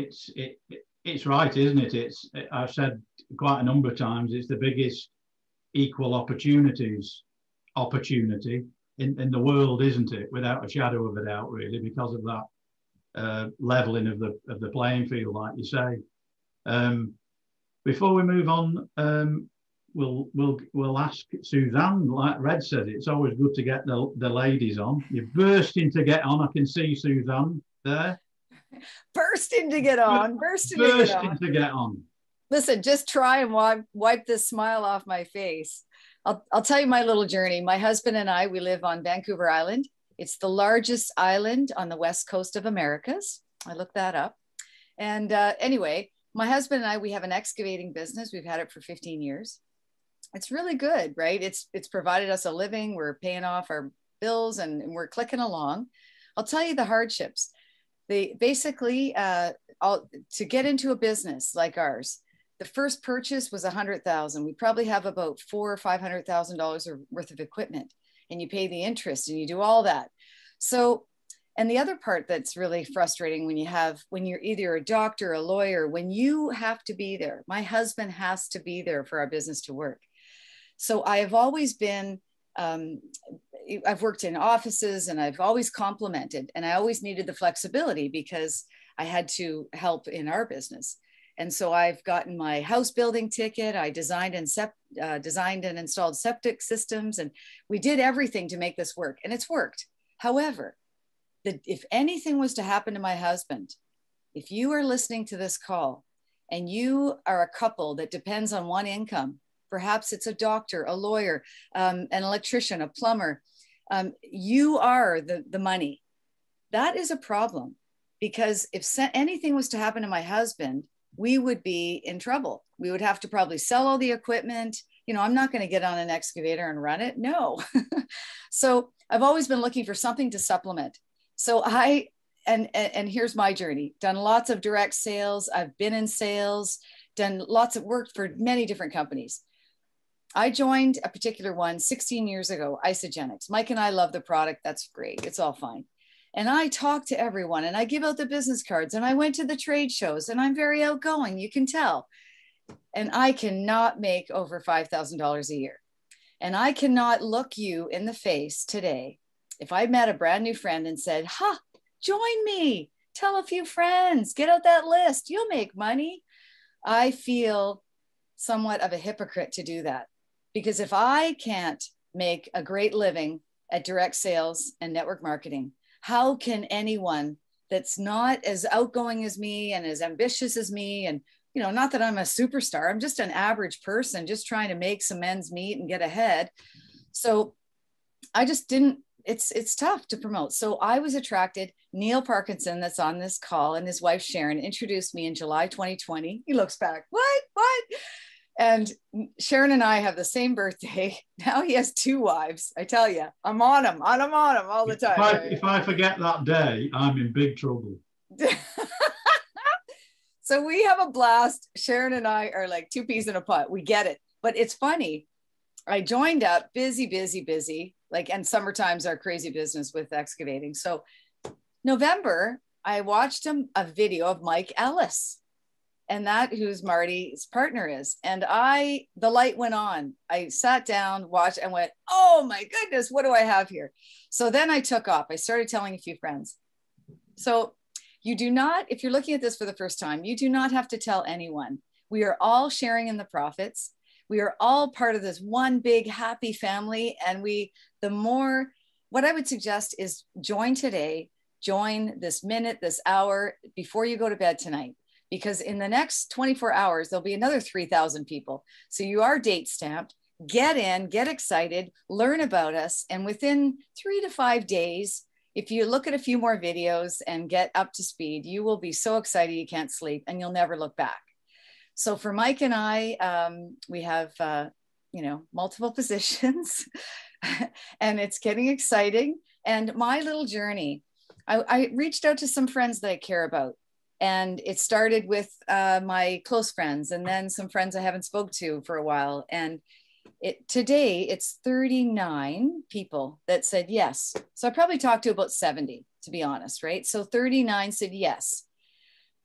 it's right, isn't it? I've said quite a number of times, it's the biggest equal opportunity in the world, isn't it? Without a shadow of a doubt, really, because of that leveling of the playing field, like you say. Before we move on, we'll ask Suzanne. Like Red said, it's always good to get the ladies on. You're bursting to get on. I can see Suzanne there. Bursting to get on. Bursting to get on. Listen, just try and wipe this smile off my face. I'll tell you my little journey. My husband and I, we live on Vancouver Island. It's the largest island on the west coast of Americas. I looked that up. And anyway, my husband and I, we have an excavating business. We've had it for 15 years. It's really good, right? It's provided us a living. We're paying off our bills and we're clicking along. I'll tell you the hardships. They basically, to get into a business like ours, the first purchase was $100,000. We probably have about $400,000 or $500,000 worth of equipment, and you pay the interest and you do all that. So, and the other part that's really frustrating when you're either a doctor, or a lawyer, when you have to be there. My husband has to be there for our business to work. So I have always been, I've worked in offices and I've always complimented, and I always needed the flexibility because I had to help in our business. And so I've gotten my house building ticket. I designed and installed septic systems, and we did everything to make this work, and it's worked. However, if anything was to happen to my husband, if you are listening to this call and you are a couple that depends on one income, perhaps it's a doctor, a lawyer, an electrician, a plumber, you are the money. That is a problem, because if anything was to happen to my husband, we would be in trouble. We would have to probably sell all the equipment. I'm not going to get on an excavator and run it. No. So I've always been looking for something to supplement. So and here's my journey. Done lots of direct sales. I've been in sales, done lots of work for many different companies. I joined a particular one 16 years ago, Isogenics. Mike and I love the product. That's great. It's all fine. And I talk to everyone and I give out the business cards and I went to the trade shows and I'm very outgoing, you can tell. And I cannot make over $5,000 a year. And I cannot look you in the face today if I met a brand new friend and said, join me, tell a few friends, get out that list, you'll make money. I feel somewhat of a hypocrite to do that, because if I can't make a great living at direct sales and network marketing, how can anyone that's not as outgoing as me and as ambitious as me, and not that I'm a superstar, I'm just an average person just trying to make some ends meet and get ahead. So I just didn't, it's tough to promote. So I was attracted. Neil Parkinson, that's on this call, and his wife Sharon introduced me in July 2020. He looks back, what? And Sharon and I have the same birthday. Now he has 2 wives. I tell you, I'm on him all the time. If I forget that day, I'm in big trouble. So we have a blast. Sharon and I are like 2 peas in a pot. We get it. But it's funny. I joined up busy, like, and summertime's our crazy business with excavating. So November, I watched a video of Mike Ellis, and that who's Marty's partner is. And the light went on. I sat down, watched, and went, oh my goodness, what do I have here? So then I took off. I started telling a few friends. So you do not, if you're looking at this for the first time, you do not have to tell anyone. We are all sharing in the profits. We are all part of this one big happy family. And what I would suggest is join today, join this minute, this hour before you go to bed tonight, because in the next 24 hours, there'll be another 3,000 people. So you are date stamped, get in, get excited, learn about us. And within 3 to 5 days, if you look at a few more videos and get up to speed, you will be so excited you can't sleep and you'll never look back. So for Mike and I, we have, multiple positions and it's getting exciting. And my little journey, I reached out to some friends that I care about. And it started with my close friends and then some friends I haven't spoke to for a while. And today it's 39 people that said yes. So I probably talked to about 70, to be honest, right? So 39 said yes.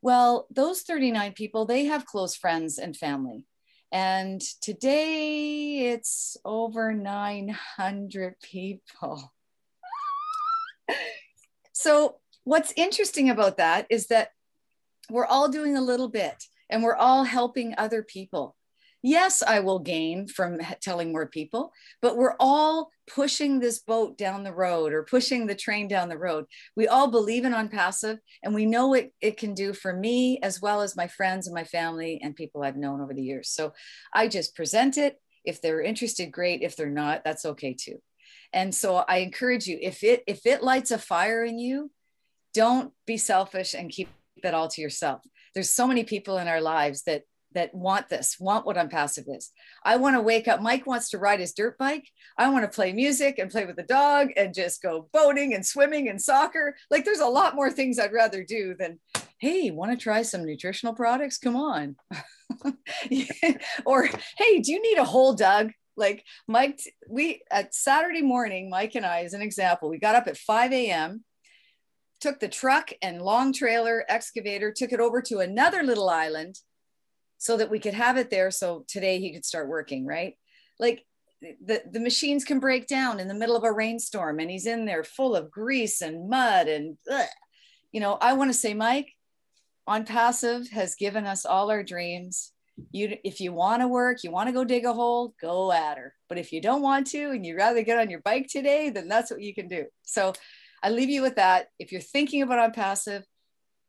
Well, those 39 people, they have close friends and family. And today it's over 900 people. So what's interesting about that is that we're all doing a little bit and we're all helping other people. Yes, I will gain from telling more people, but we're all pushing this boat down the road or pushing the train down the road. We all believe in ONPASSIVE and we know what it can do for me as well as my friends and my family and people I've known over the years. So I just present it. If they're interested, great. If they're not, that's okay too. And so I encourage you, if it lights a fire in you, don't be selfish and keep it all to yourself. There's so many people in our lives that want what ONPASSIVE is. I want to wake up. Mike wants to ride his dirt bike. I want to play music and play with the dog and just go boating and swimming and soccer. Like there's a lot more things I'd rather do than, hey, want to try some nutritional products? Come on. Or, hey, do you need a hole dug? Like Mike, at Saturday morning, Mike and I, as an example, we got up at 5 a.m., took the truck and long trailer excavator, took it over to another little island so that we could have it there. So today he could start working, right? Like the machines can break down in the middle of a rainstorm and he's in there full of grease and mud and, I want to say, Mike, ONPASSIVE has given us all our dreams. If you want to work, you want to go dig a hole, go at her. But if you don't want to, and you'd rather get on your bike today, then that's what you can do. So I leave you with that. If you're thinking about ONPASSIVE,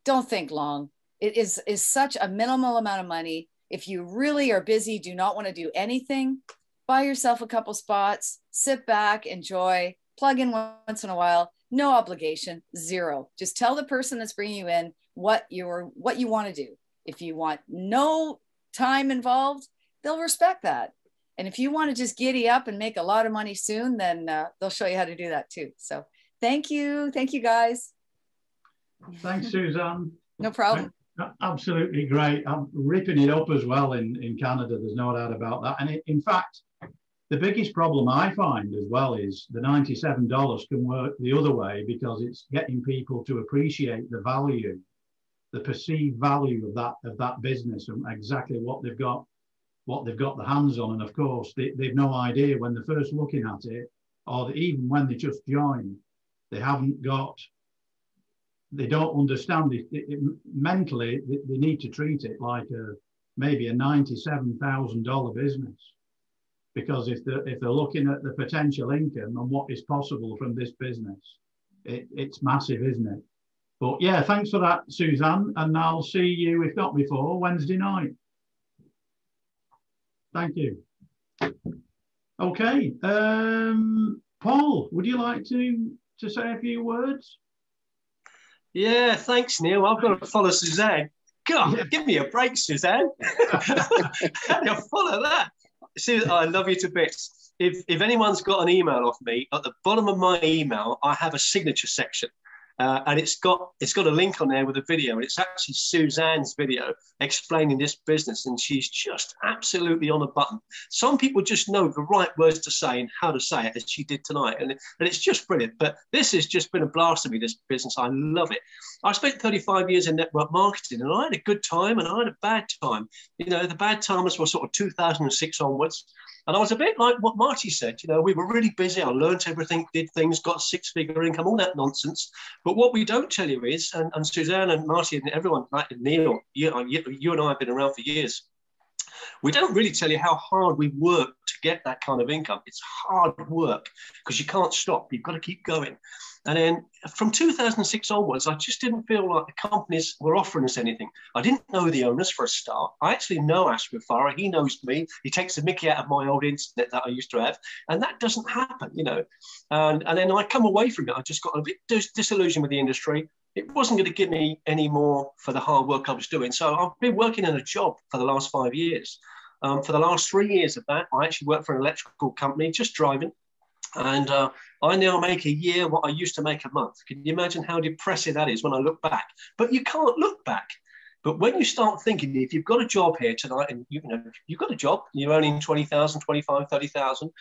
don't think long. It is such a minimal amount of money. If you really are busy, do not want to do anything, buy yourself a couple spots, sit back, enjoy, plug in once in a while, no obligation, zero. Just tell the person that's bringing you in what you want to do. If you want no time involved, they'll respect that. And if you want to just giddy up and make a lot of money soon, then they'll show you how to do that too. So thank you guys. Thanks, Suzanne. No problem. Absolutely great. I'm ripping it up as well in Canada. There's no doubt about that. And in fact, the biggest problem I find as well is the $97 can work the other way because it's getting people to appreciate the value, the perceived value of that business and exactly what they've got their hands on. And of course, they've no idea when they're first looking at it, or even when they just join, they don't understand it mentally. They need to treat it like maybe a $97,000 business, because if they're looking at the potential income and what is possible from this business, it's massive, isn't it? But yeah, thanks for that, Suzanne. And I'll see you, if not before, Wednesday night. Thank you. Okay. Paul, would you like to say a few words? Yeah, thanks, Neil. I've got to follow Suzanne. God, yeah. Give me a break, Suzanne. How do you follow that? Suzanne, I love you to bits. If anyone's got an email off me, at the bottom of my email, I have a signature section. And it's got a link on there with a video, and it's actually Suzanne's video explaining this business, and she's just absolutely on a button. Some people just know the right words to say and how to say it, as she did tonight, and it's just brilliant. But this has just been a blast to me, this business. I love it. I spent 35 years in network marketing, and I had a good time and I had a bad time. You know, the bad timers were sort of 2006 onwards. And I was a bit like what Marty said, you know, we were really busy. I learned everything, did things, got a six-figure income, all that nonsense. But what we don't tell you is, and Suzanne and Marty and everyone, like Neil, you and I have been around for years. We don't really tell you how hard we work to get that kind of income. It's hard work because you can't stop. You've got to keep going. And then from 2006 onwards, I just didn't feel like the companies were offering us anything. I didn't know the owners for a start. I actually know Ashford Farah. He knows me. He takes the mickey out of my old internet that I used to have. And that doesn't happen, you know. And then I come away from it. I just got a bit disillusioned with the industry. It wasn't going to give me any more for the hard work I was doing. So I've been working in a job for the last 5 years. For the last 3 years of that, I actually worked for an electrical company, just driving. And I now make a year what I used to make a month. Can you imagine how depressing that is when I look back? But you can't look back. But when you start thinking, if you've got a job here tonight and you've got a job, you're earning 20,000, 25, 30,000,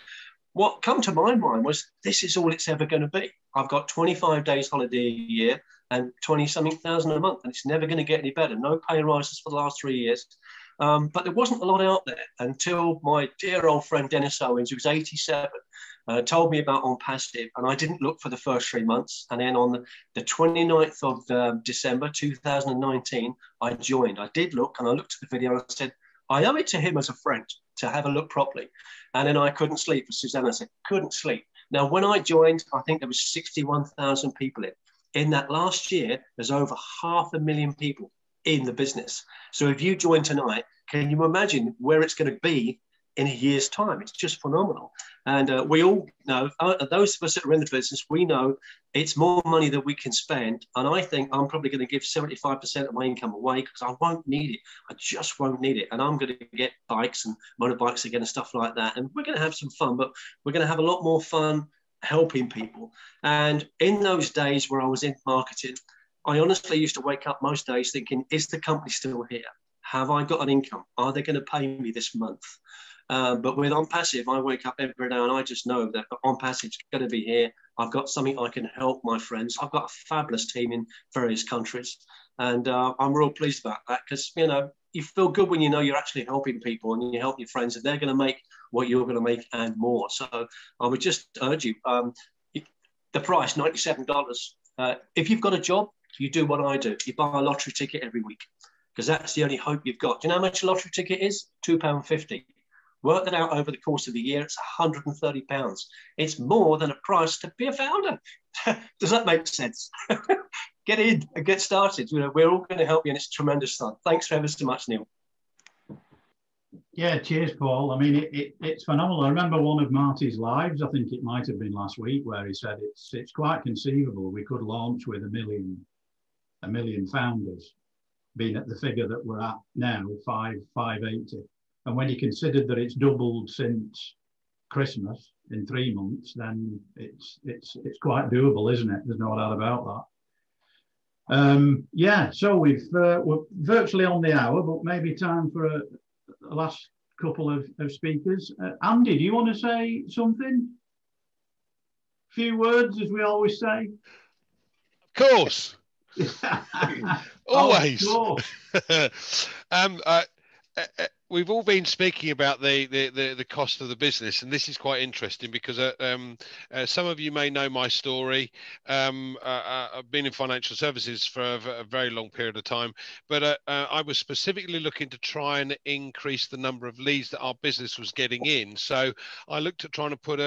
what come to my mind was this is all it's ever going to be. I've got 25 days holiday a year and 20-something thousand a month, and it's never going to get any better. No pay rises for the last 3 years. But there wasn't a lot out there until my dear old friend Dennis Owens, who was 87, told me about ONPASSIVE, and I didn't look for the first 3 months. And then on the 29th of December 2019, I joined. I did look, and I looked at the video and I said, I owe it to him as a friend to have a look properly. And then I couldn't sleep. For Suzanne, I said, couldn't sleep. Now, when I joined, I think there was 61,000 people in. In that last year, there's over 500,000 people in the business. So if you join tonight, can you imagine where it's going to be in a year's time? It's just phenomenal. And we all know, those of us that are in the business, we know it's more money than we can spend. And I think I'm probably going to give 75% of my income away because I won't need it. I just won't need it. And I'm going to get bikes and motorbikes again and stuff like that. And we're going to have some fun, but we're going to have a lot more fun helping people. And in those days where I was in marketing, I honestly used to wake up most days thinking, is the company still here? Have I got an income? Are they going to pay me this month? But with ONPASSIVE, I wake up every day and I just know that ONPASSIVE is going to be here. I've got something I can help my friends. I've got a fabulous team in various countries. And I'm real pleased about that because, you know, you feel good when you know you're actually helping people and you help your friends and they're going to make what you're going to make and more. So I would just urge you, the price, $97. If you've got a job, you do what I do. You buy a lottery ticket every week because that's the only hope you've got. Do you know how much a lottery ticket is? £2.50. Work that out over the course of the year, it's £130. It's more than a price to be a founder. Does that make sense? Get in and get started. You know, we're all going to help you and it's tremendous fun. Thanks ever so much, Neil. Yeah, cheers, Paul. I mean, it's phenomenal. I remember one of Marty's lives, I think it might have been last week, where he said it's quite conceivable we could launch with a million founders, being at the figure that we're at now, 580. And when you consider that it's doubled since Christmas in 3 months, then it's quite doable, isn't it? There's no doubt about that. Yeah, so we're virtually on the hour, but maybe time for a last couple of speakers. Andy, do you want to say something? A few words, as we always say. Of course. Always. Of course. We've all been speaking about the cost of the business, and this is quite interesting because some of you may know my story. I've been in financial services for a very long period of time, but I was specifically looking to try and increase the number of leads that our business was getting in. So I looked at trying to put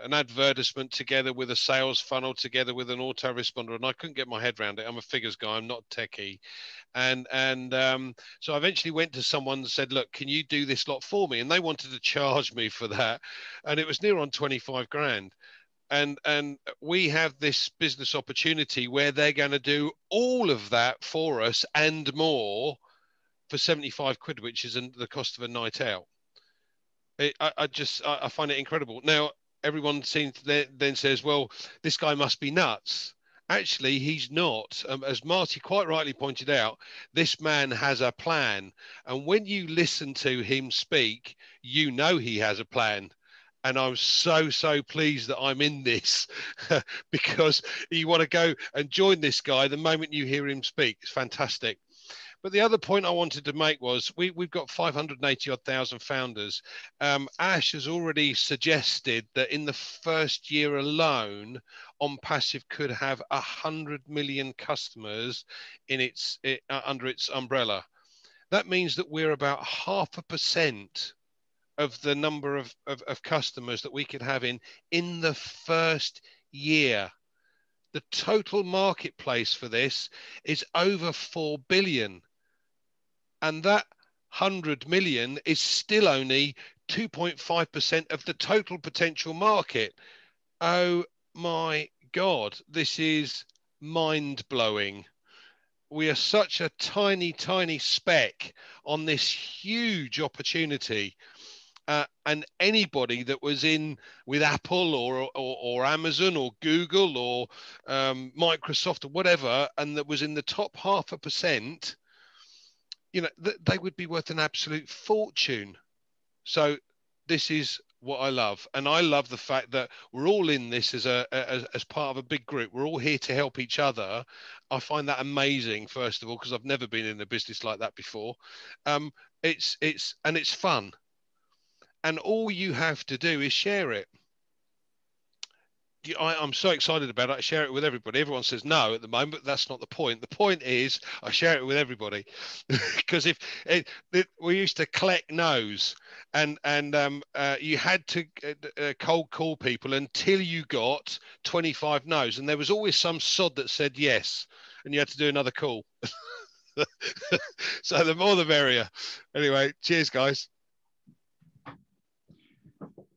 an advertisement together with a sales funnel together with an autoresponder, and I couldn't get my head around it. I'm a figures guy, I'm not techie. So I eventually went to someone and said, look, can you do this lot for me? And they wanted to charge me for that. And it was near on 25 grand. And we have this business opportunity where they're going to do all of that for us and more for 75 quid, which is the cost of a night out. I find it incredible. Now, everyone seems to then says, well, this guy must be nuts. Actually, he's not. As Marty quite rightly pointed out, this man has a plan. And when you listen to him speak, you know he has a plan. And I'm so pleased that I'm in this because you want to go and join this guy the moment you hear him speak. It's fantastic. But the other point I wanted to make was we've got 580,000 founders. Ash has already suggested that in the first year alone, ONPASSIVE could have 100 million customers under its umbrella. That means that we're about 0.5% of the number of customers that we could have in the first year. The total marketplace for this is over 4 billion. And that 100 million is still only 2.5% of the total potential market. Oh my God, this is mind-blowing. We are such a tiny speck on this huge opportunity. And anybody that was in with Apple or Amazon or Google or Microsoft or whatever, and that was in the top 0.5%, they would be worth an absolute fortune. So this is what I love. And I love the fact that we're all in this as part of a big group. We're all here to help each other. I find that amazing, first of all, because I've never been in a business like that before. It's fun. And all you have to do is share it. I'm so excited about it. I share it with everybody. Everyone says no at the moment, but that's not the point. The point is I share it with everybody because we used to collect no's and you had to cold call people until you got 25 no's, and there was always some sod that said yes, and you had to do another call. So the more the merrier. Anyway, cheers, guys.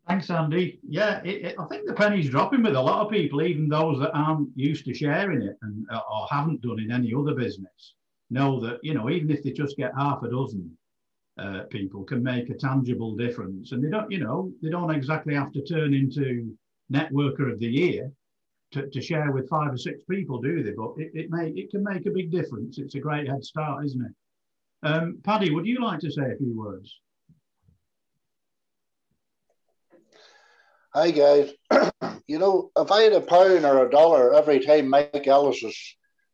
Thanks, Andy. Yeah, I think the penny's dropping with a lot of people, even those that aren't used to sharing it or haven't done in any other business, know that, even if they just get half a dozen people can make a tangible difference. And they don't exactly have to turn into networker of the year to share with 5 or 6 people, do they? But it can make a big difference. It's a great head start, isn't it? Paddy, would you like to say a few words? Hi guys. If I had a pound or a dollar every time Mike Ellis's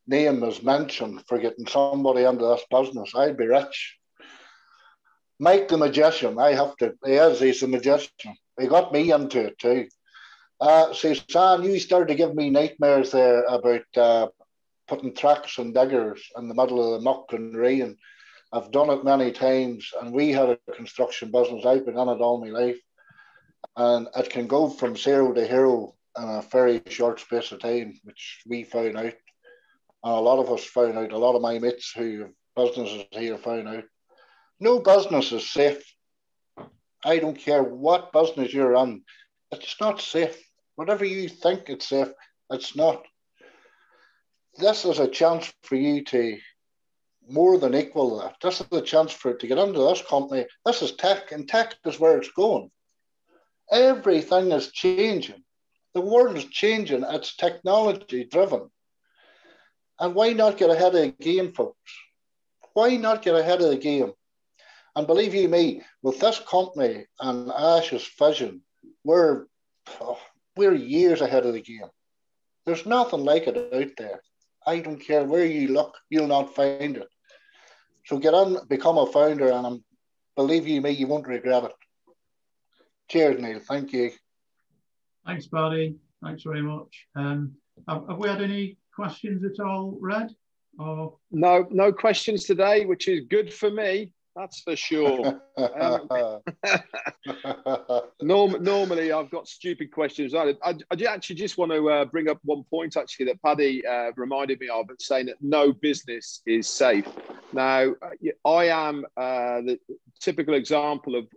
name is mentioned for getting somebody into this business, I'd be rich. Mike the magician, he's a magician. He got me into it too. Sam, you started to give me nightmares there about putting tracks and diggers in the middle of the muck and rain. I've done it many times, and we had a construction business. I've been in it all my life. And it can go from 0 to hero in a very short space of time, which we found out. And a lot of us found out, a lot of my mates who have businesses here found out. No business is safe. I don't care what business you're in. It's not safe. Whatever you think it's safe, it's not. This is a chance for you to more than equal that. This is a chance to get into this company. This is tech, and tech is where it's going. Everything is changing. The world is changing. It's technology driven. And why not get ahead of the game, folks? Why not get ahead of the game? And believe you me, with this company and Ash's vision, we're years ahead of the game. There's nothing like it out there. I don't care where you look, you'll not find it. So get on, become a founder, and believe you me, you won't regret it. Cheers, Neil. Thank you. Thanks, Paddy. Thanks very much. Have we had any questions at all, Red? Or... No questions today, which is good for me. That's for sure. Normally, I've got stupid questions. I actually just want to bring up one point, actually, that Paddy reminded me of, saying that no business is safe. Now, I am the typical example of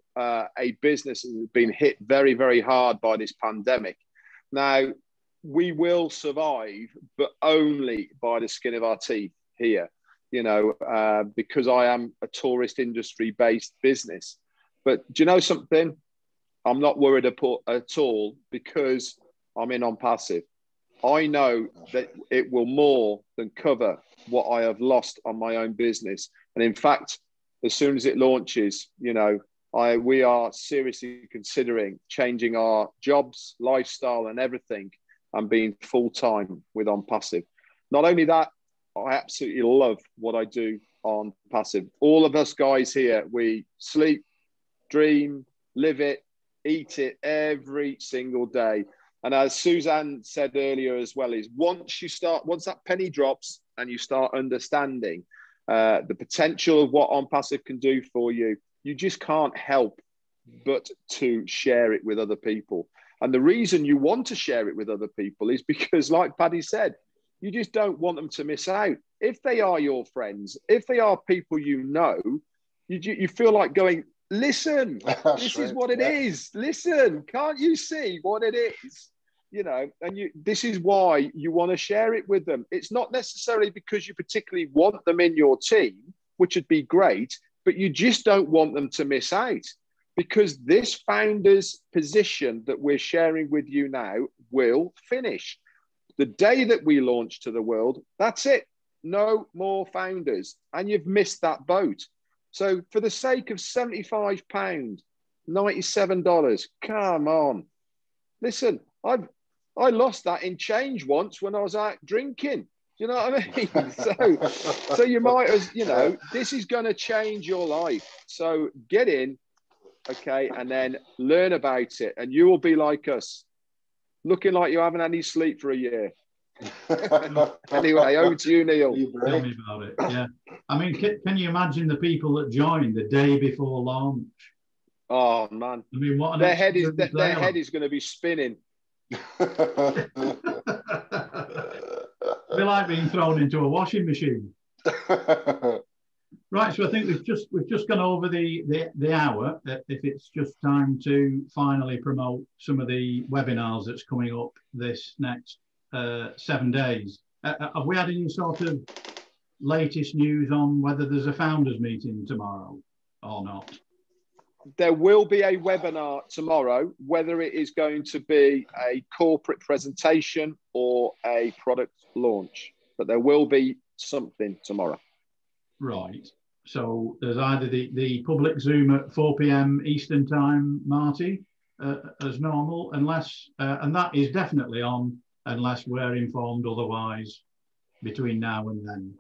a business that has been hit very, very hard by this pandemic. Now, we will survive, but only by the skin of our teeth here. Because I am a tourist industry based business. But do you know something? I'm not worried at all because I'm in ONPASSIVE. I know that it will more than cover what I have lost on my own business. And in fact, as soon as it launches, we are seriously considering changing our jobs, lifestyle and everything and being full-time with ONPASSIVE. Not only that, I absolutely love what I do on Passive. All of us guys here, we sleep, dream, live it, eat it every single day. And as Suzanne said earlier as well, is once that penny drops and you start understanding the potential of what ONPASSIVE can do for you, you just can't help but to share it with other people. And the reason you want to share it with other people is because, like Paddy said, you just don't want them to miss out. If they are your friends, if they are people you feel like going, listen, this is what it is. Listen, can't you see what it is? This is why you want to share it with them. It's not necessarily because you particularly want them in your team, which would be great, but you just don't want them to miss out. Because this founder's position that we're sharing with you now will finish. The day that we launch to the world, that's it. No more founders. And you've missed that boat. So for the sake of £75, $97, come on. Listen, I lost that in change once when I was out drinking. Do you know what I mean? So you might as, this is going to change your life. So get in, okay, and then learn about it. And you will be like us, looking like you haven't had any sleep for a year. Anyway, over to you, Neil. Tell me about it. Yeah. I mean, can you imagine the people that joined the day before launch? Oh, man. I mean, what their head is going to be spinning. It'd be like being thrown into a washing machine. Right, so I think we've just gone over the hour. If it's just time to finally promote some of the webinars that's coming up this next 7 days. Have we had any sort of latest news on whether there's a founders meeting tomorrow or not? There will be a webinar tomorrow, whether it is going to be a corporate presentation or a product launch, but there will be something tomorrow. Right. So there's either the public Zoom at 4 p.m. Eastern time, Marty, as normal, unless, and that is definitely on, unless we're informed otherwise between now and then.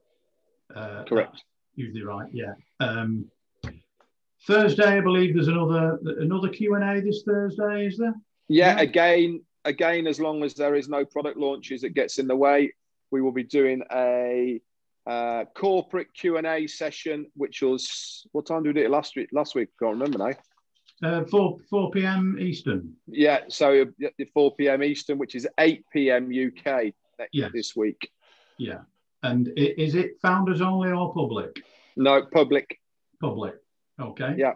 Correct. Usually right, yeah. Thursday, I believe there's another Q&A this Thursday, is there? Yeah, again, as long as there is no product launches that gets in the way, we will be doing a corporate Q&A session, which was, what time did we do it last week? Can't remember now. 4 p.m. Eastern. Yeah, so 4 p.m. Eastern, which is 8 p.m. UK this week. Yeah. And is it founders only or public? No, public. Public. Okay. Yeah.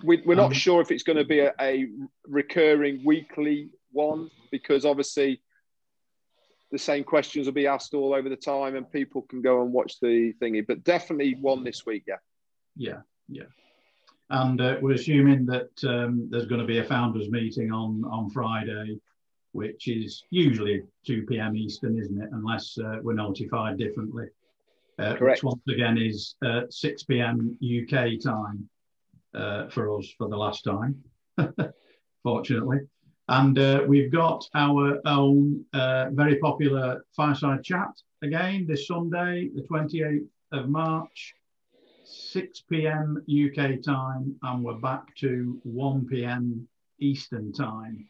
We're not sure if it's going to be a recurring weekly one, because obviously the same questions will be asked all over the time and people can go and watch the thingy, but definitely one this week. Yeah. And we're assuming that there's going to be a founders meeting on Friday, which is usually 2 p.m. Eastern, isn't it? Unless we're notified differently. Correct. Which once again is 6 p.m. UK time for us for the last time, fortunately. And we've got our own very popular fireside chat again this Sunday, the 28th of March, 6 p.m. UK time, and we're back to 1 p.m. Eastern time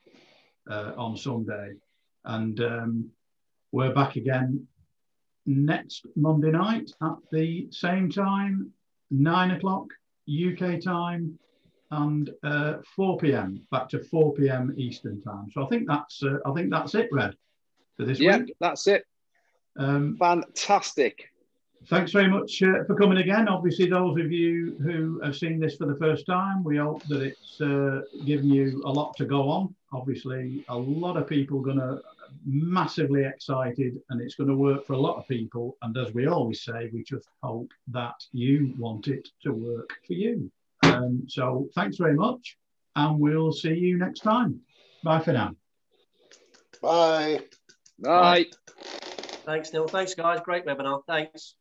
on Sunday. And we're back again next Monday night at the same time, 9 o'clock UK time, and 4 p.m. back to 4 p.m. Eastern time. So I think that's it, Red, for this week. Yeah, that's it. Fantastic. Thanks very much for coming again. Obviously, those of you who have seen this for the first time, we hope that it's given you a lot to go on. Obviously, a lot of people are going to massively excited, and it's going to work for a lot of people. And as we always say, we just hope that you want it to work for you. So thanks very much, and we'll see you next time. Bye for now. Bye. Bye. Thanks, Neil. Thanks, guys. Great webinar. Thanks.